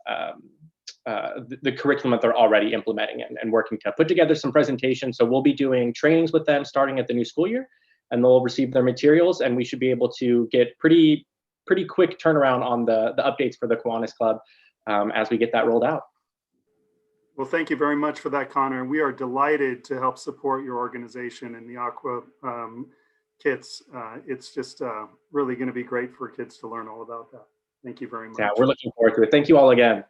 the curriculum that they're already implementing and working to put together some presentations. So we'll be doing trainings with them starting at the new school year, and they'll receive their materials, and we should be able to get pretty quick turnaround on the updates for the Kiwanis Club as we get that rolled out.
Well, thank you very much for that, Connor. We are delighted to help support your organization and the Aqua kits. It's just really going to be great for kids to learn all about that. Thank you very much.
Yeah, we're looking forward to it. Thank you all again.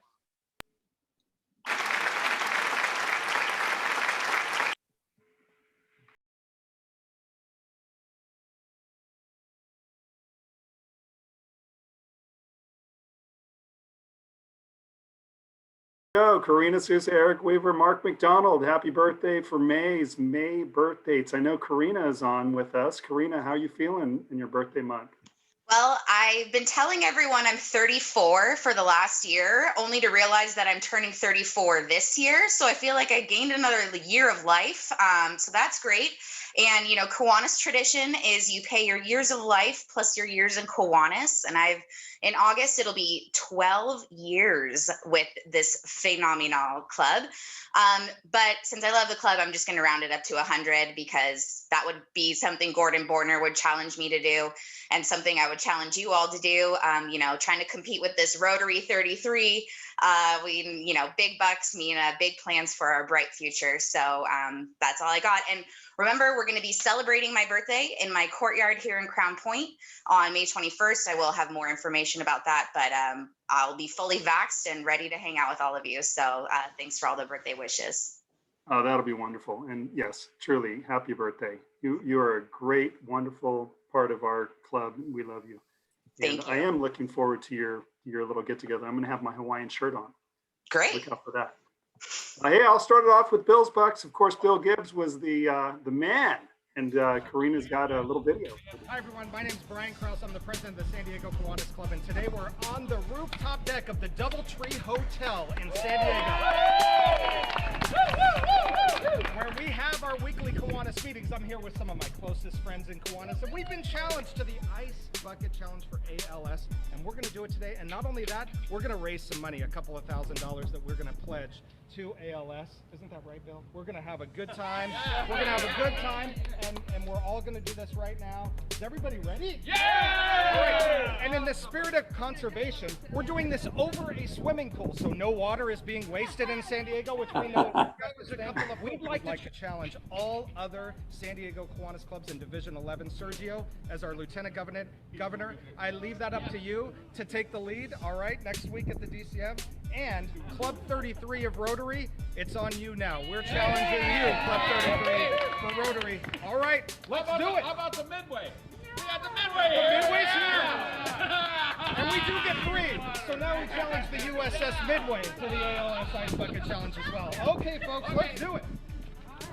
Go, Karina Sousa, Eric Weaver, Mark McDonald. Happy birthday for May's May birth dates. I know Karina is on with us. Karina, how are you feeling in your birthday month?
Well, I've been telling everyone I'm 34 for the last year, only to realize that I'm turning 34 this year. So I feel like I gained another year of life. So that's great. And, Kiwanis tradition is you pay your years of life plus your years in Kiwanis. And in August, it'll be 12 years with this phenomenal club. But since I love the club, I'm just going to round it up to 100 because that would be something Gordon Borner would challenge me to do, and something I would challenge you all to do. Trying to compete with this Rotary 33. Big bucks mean big plans for our bright future. So that's all I got. And remember, we're going to be celebrating my birthday in my courtyard here in Crown Point on May 21st. I will have more information about that, but I'll be fully vaxxed and ready to hang out with all of you. So thanks for all the birthday wishes.
Oh, that'll be wonderful. And yes, truly, happy birthday. You are a great, wonderful part of our club. We love you.
Thank you.
I am looking forward to your little get together. I'm going to have my Hawaiian shirt on.
Great.
Look out for that. Hey, I'll start it off with Bill's Bucks. Of course, Bill Gibbs was the man, and Karina's got a little video.
Hi everyone, my name is Brian Krause. I'm the president of the San Diego Kiwanis Club, and today we're on the rooftop deck of the DoubleTree Hotel in San Diego, where we have our weekly Kiwanis meetings. I'm here with some of my closest friends in Kiwanis, and we've been challenged to the Ice Bucket Challenge for ALS, and we're going to do it today. And not only that, we're going to raise some money, a couple of $1,000s that we're going to pledge to ALS. Isn't that right, Bill? We're going to have a good time. We're going to have a good time, and we're all going to do this right now. Is everybody ready? Yeah! Right. And in the spirit of conservation, we're doing this over a swimming pool, so no water is being wasted in San Diego, which we know is an example of. We'd like to challenge all other San Diego Kiwanis clubs in Division 11. Sergio, as our Lieutenant Governor, I leave that up to you to take the lead, all right, next week at the DCM. And Club 33 of Rotary, it's on you now. We're challenging you, Club 33 for Rotary. All right, let's do it.
How about the Midway? We got the Midway here.
The Midway's here. And we do get 3. So now we challenge the USS Midway to the ALS Ice Bucket Challenge as well. Okay, folks, let's do it.
We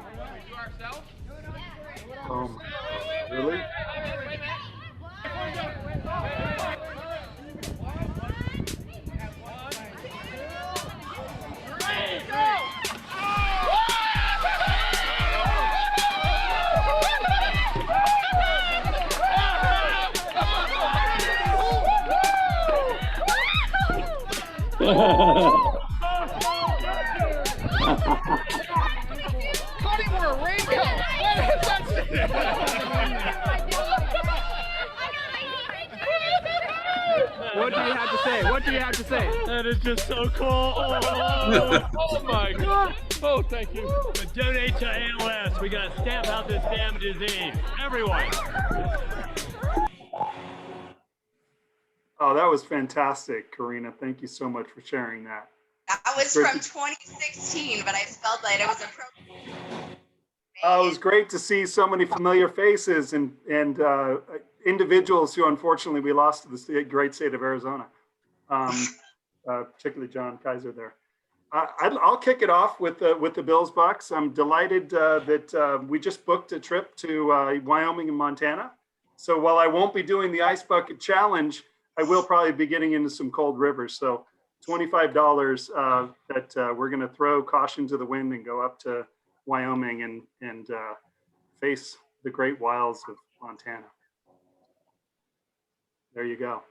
do ourselves?
Really?
Cody wore a raincoat.
What do you have to say? What do you have to say? That is just so cool. Oh my God. Oh, thank you. But donate to ALS. We got to stamp out this damn disease. Everyone.
Oh, that was fantastic, Karina. Thank you so much for sharing that.
That was from 2016, but I felt that it was appropriate.
It was great to see so many familiar faces and individuals who unfortunately we lost to the great state of Arizona, particularly John Kaiser there. I'll kick it off with the Bills Bucks. I'm delighted that we just booked a trip to Wyoming and Montana. So while I won't be doing the Ice Bucket Challenge, I will probably be getting into some cold rivers. So $25 that we're going to throw caution to the wind and go up to Wyoming and face the great wilds of Montana. There you go.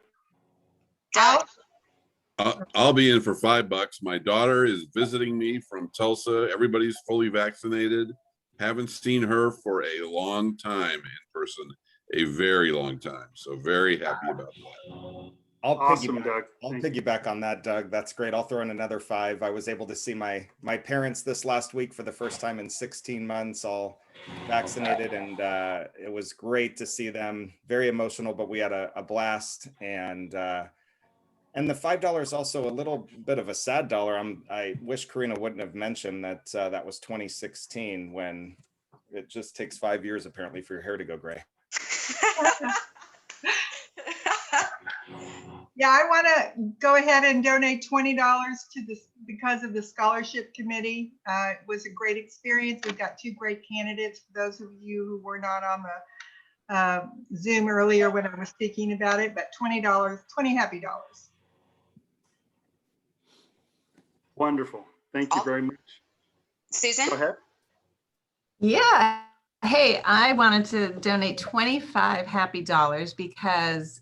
I'll be in for $5. My daughter is visiting me from Tulsa. Everybody's fully vaccinated. Haven't seen her for a long time in person, a very long time. So very happy about that.
I'll
Awesome,
piggyback,
Doug.
I'll
Thank you.
piggyback on that, Doug. That's great. I'll throw in another 5. I was able to see my parents this last week for the first time in 16 months, all vaccinated, and it was great to see them. Very emotional, but we had a blast, and And the $5 is also a little bit of a sad dollar. I wish Karina wouldn't have mentioned that that was 2016, when it just takes 5 years apparently for your hair to go gray.
Yeah, I want to go ahead and donate $20 to this because of the scholarship committee. It was a great experience. We've got 2 great candidates. For those of you who were not on the Zoom earlier when I was speaking about it, but $20, 20 happy dollars.
Wonderful. Thank you very much.
Susan?
Go ahead.
Yeah. Hey, I wanted to donate 25 happy dollars because,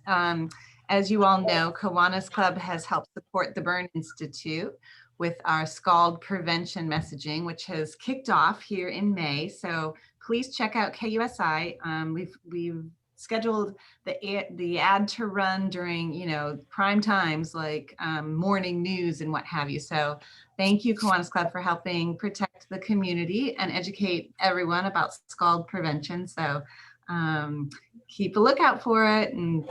as you all know, Kiwanis Club has helped support the Burn Institute with our scald prevention messaging, which has kicked off here in May. So please check out KUSI. We've scheduled the ad to run during, you know, prime times like morning news and what have you. So thank you, Kiwanis Club, for helping protect the community and educate everyone about scald prevention. So keep a lookout for it and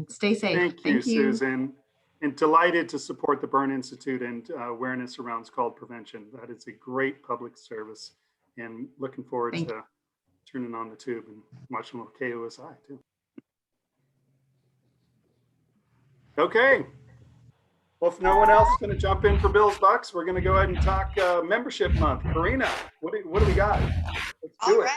stay safe.
Thank you, Susan. And delighted to support the Burn Institute and awareness around scald prevention. That is a great public service, and looking forward to turning on the tube and watching a little KUSI too. Okay. Well, if no one else is going to jump in for Bill's Bucks, we're going to go ahead and talk membership month. Karina, what do we got? Let's do it.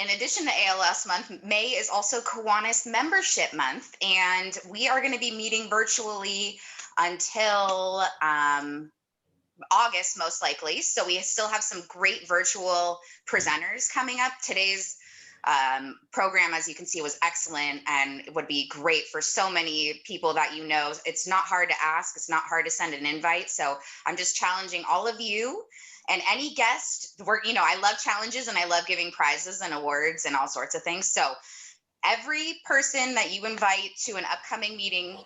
In addition to ALS month, May is also Kiwanis membership month, and we are going to be meeting virtually until August, most likely. So we still have some great virtual presenters coming up. Today's program, as you can see, was excellent and it would be great for so many people that you know. It's not hard to ask. It's not hard to send an invite. So I'm just challenging all of you and any guest. I love challenges and I love giving prizes and awards and all sorts of things. So every person that you invite to an upcoming meeting,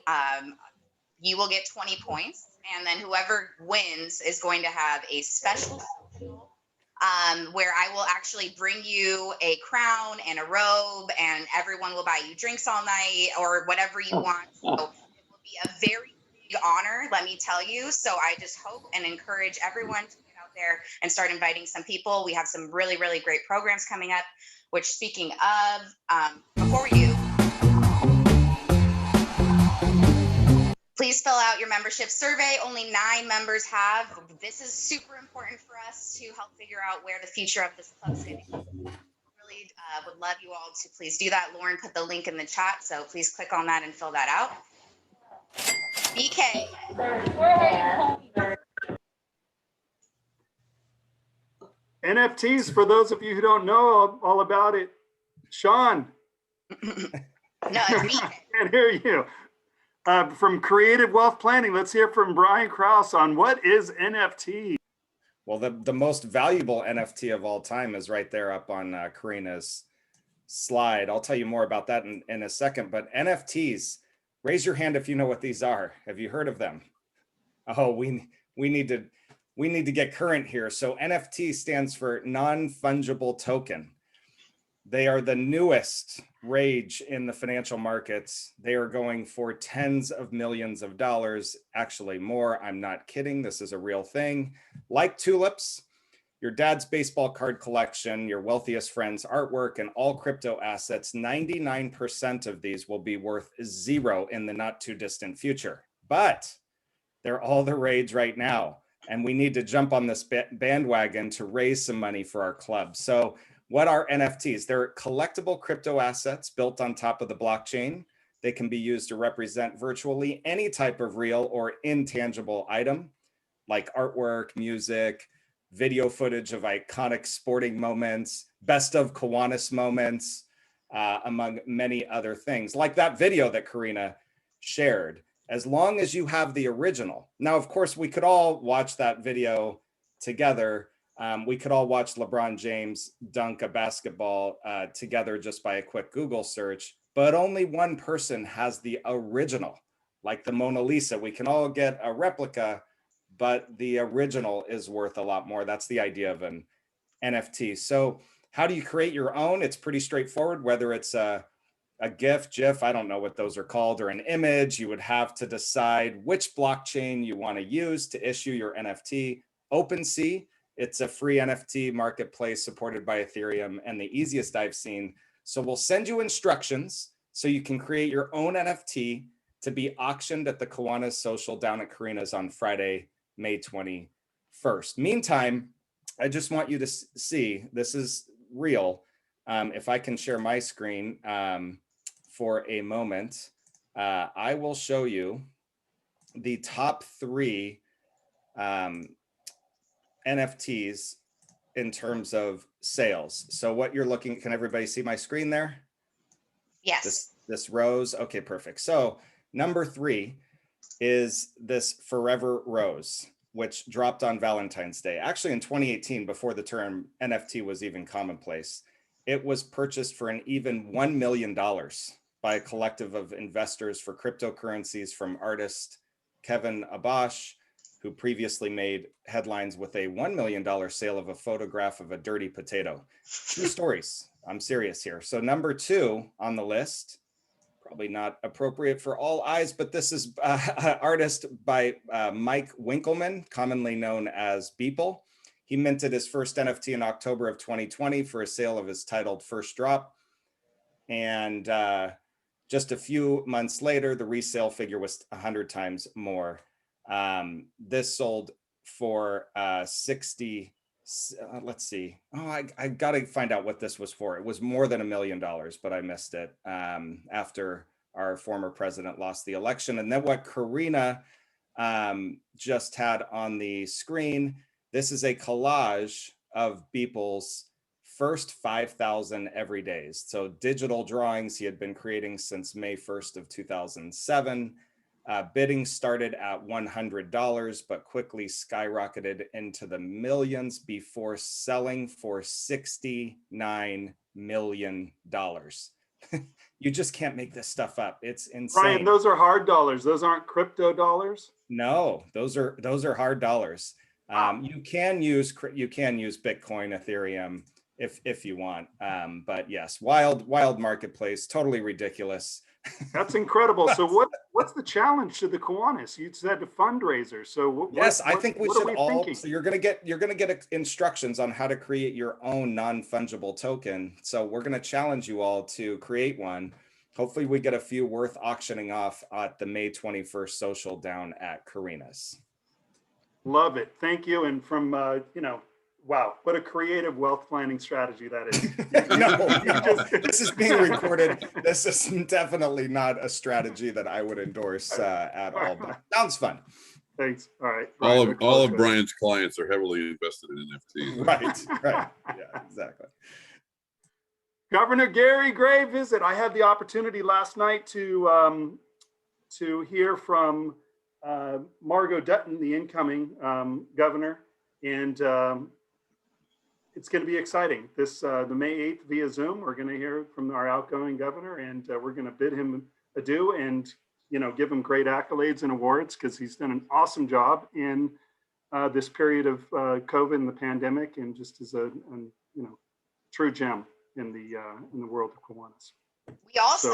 you will get 20 points. And then whoever wins is going to have a special where I will actually bring you a crown and a robe, and everyone will buy you drinks all night or whatever you want. So it will be a very big honor, let me tell you. So I just hope and encourage everyone to get out there and start inviting some people. We have some really, really great programs coming up, which, speaking of, before we do, please fill out your membership survey. Only 9 members have. This is super important for us to help figure out where the future of this club is going to be. Really would love you all to please do that. Lauren put the link in the chat, so please click on that and fill that out. BK.
NFTs, for those of you who don't know all about it. Sean.
No, it's BK.
Can't hear you. From Creative Wealth Planning, let's hear from Brian Krause on what is NFT.
Well, the most valuable NFT of all time is right there up on Karina's slide. I'll tell you more about that in a second, but NFTs, raise your hand if you know what these are. Have you heard of them? Oh, we need to get current here. So NFT stands for non-fungible token. They are the newest rage in the financial markets. They are going for tens of millions of dollars, actually more. I'm not kidding. This is a real thing. Like tulips, your dad's baseball card collection, your wealthiest friend's artwork, and all crypto assets, 99% of these will be worth 0 in the not too distant future. But they're all the rage right now. And we need to jump on this bandwagon to raise some money for our club. So what are NFTs? They're collectible crypto assets built on top of the blockchain. They can be used to represent virtually any type of real or intangible item, like artwork, music, video footage of iconic sporting moments, best of Kiwanis moments, among many other things, like that video that Karina shared, as long as you have the original. Now, of course, we could all watch that video together. We could all watch LeBron James dunk a basketball together just by a quick Google search, but only one person has the original, like the Mona Lisa. We can all get a replica, but the original is worth a lot more. That's the idea of an NFT. So how do you create your own? It's pretty straightforward, whether it's a a GIF, I don't know what those are called, or an image. You would have to decide which blockchain you want to use to issue your NFT. OpenSea, it's a free NFT marketplace supported by Ethereum and the easiest I've seen. So we'll send you instructions so you can create your own NFT to be auctioned at the Kiwanis Social down at Karina's on Friday, May 21st. Meantime, I just want you to see, this is real. If I can share my screen for a moment, I will show you the top 3 NFTs in terms of sales. So what you're looking, can everybody see my screen there?
Yes.
This rose. Okay, perfect. So number 3 is this Forever Rose, which dropped on Valentine's Day. Actually in 2018, before the term NFT was even commonplace. It was purchased for an even $1 million by a collective of investors for cryptocurrencies from artist Kevin Abash, who previously made headlines with a $1 million sale of a photograph of a dirty potato. True stories. I'm serious here. So number 2 on the list, probably not appropriate for all eyes, but this is artist by Mike Winkleman, commonly known as Beeple. He minted his first NFT in October of 2020 for a sale of his titled First Drop. And just a few months later, the resale figure was 100 times more. This sold for 60, let's see. Oh, I got to find out what this was for. It was more than $1 million, but I missed it after our former president lost the election. And then what Karina just had on the screen, this is a collage of Beeple's first 5,000 everydays. So digital drawings he had been creating since May 1st of 2007. Bidding started at $100, but quickly skyrocketed into the millions before selling for $69 million. You just can't make this stuff up. It's insane.
Brian, those are hard dollars. Those aren't crypto dollars.
No, those are hard dollars. You can use Bitcoin, Ethereum if you want. But yes, wild marketplace, totally ridiculous.
That's incredible. So what's the challenge to the Kiwanis? You said a fundraiser. So
I think we should all. Thinking? So you're gonna get instructions on how to create your own non-fungible token. So we're gonna challenge you all to create one. Hopefully we get a few worth auctioning off at the May 21st social down at Karina's.
Love it. Thank you. And from wow, what a creative wealth planning strategy that is.
This is being recorded. This is definitely not a strategy that I would endorse at all, but sounds fun.
Thanks. All right.
All of Brian's clients are heavily invested in NFTs.
Right. Yeah, exactly.
Governor Gary Gray visit. I had the opportunity last night to hear from Margot Dutton, the incoming governor, and it's going to be exciting. The May 8th via Zoom, we're going to hear from our outgoing governor, and we're going to bid him adieu and give him great accolades and awards because he's done an awesome job in this period of COVID and the pandemic, and just as a true gem in the world of Kiwanis.
We also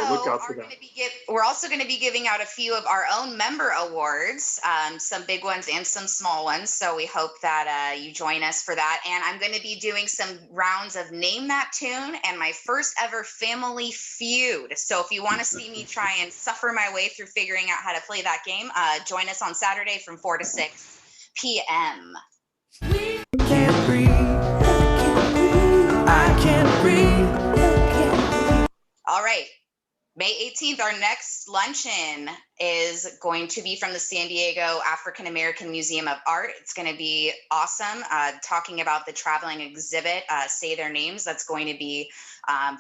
we're also going to be giving out a few of our own member awards, some big ones and some small ones. So we hope that you join us for that. And I'm going to be doing some rounds of Name That Tune and my first ever Family Feud. So if you want to see me try and suffer my way through figuring out how to play that game, join us on Saturday from 4 to 6 p.m.
We can't breathe. I can't breathe.
All right, May 18th, our next luncheon is going to be from the San Diego African American Museum of Art. It's going to be awesome, talking about the traveling exhibit, Say Their Names, that's going to be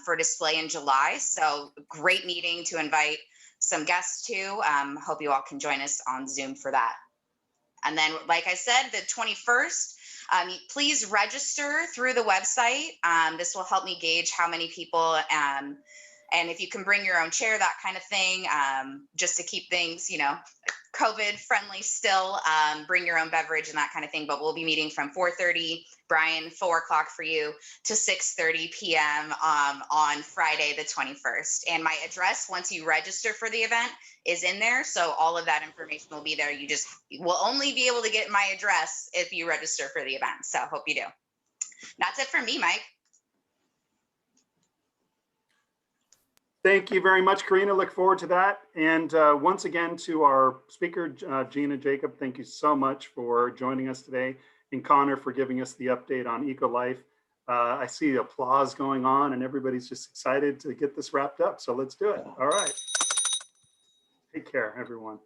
for display in July. So great meeting to invite some guests to. Hope you all can join us on Zoom for that. And then, like I said, the 21st, please register through the website. This will help me gauge how many people, and if you can bring your own chair, that kind of thing, just to keep things, COVID friendly still, bring your own beverage and that kind of thing. But we'll be meeting from 4:30 Brian, 4 o'clock for you to 6:30 p.m. On Friday, the 21st. And my address, once you register for the event, is in there. So all of that information will be there. You will only be able to get my address if you register for the event. So hope you do. That's it for me, Mike.
Thank you very much, Karina. Look forward to that. And once again, to our speaker, Gina Jacob, thank you so much for joining us today. And Connor for giving us the update on EcoLife. I see applause going on and everybody's just excited to get this wrapped up. So let's do it. All right. Take care, everyone.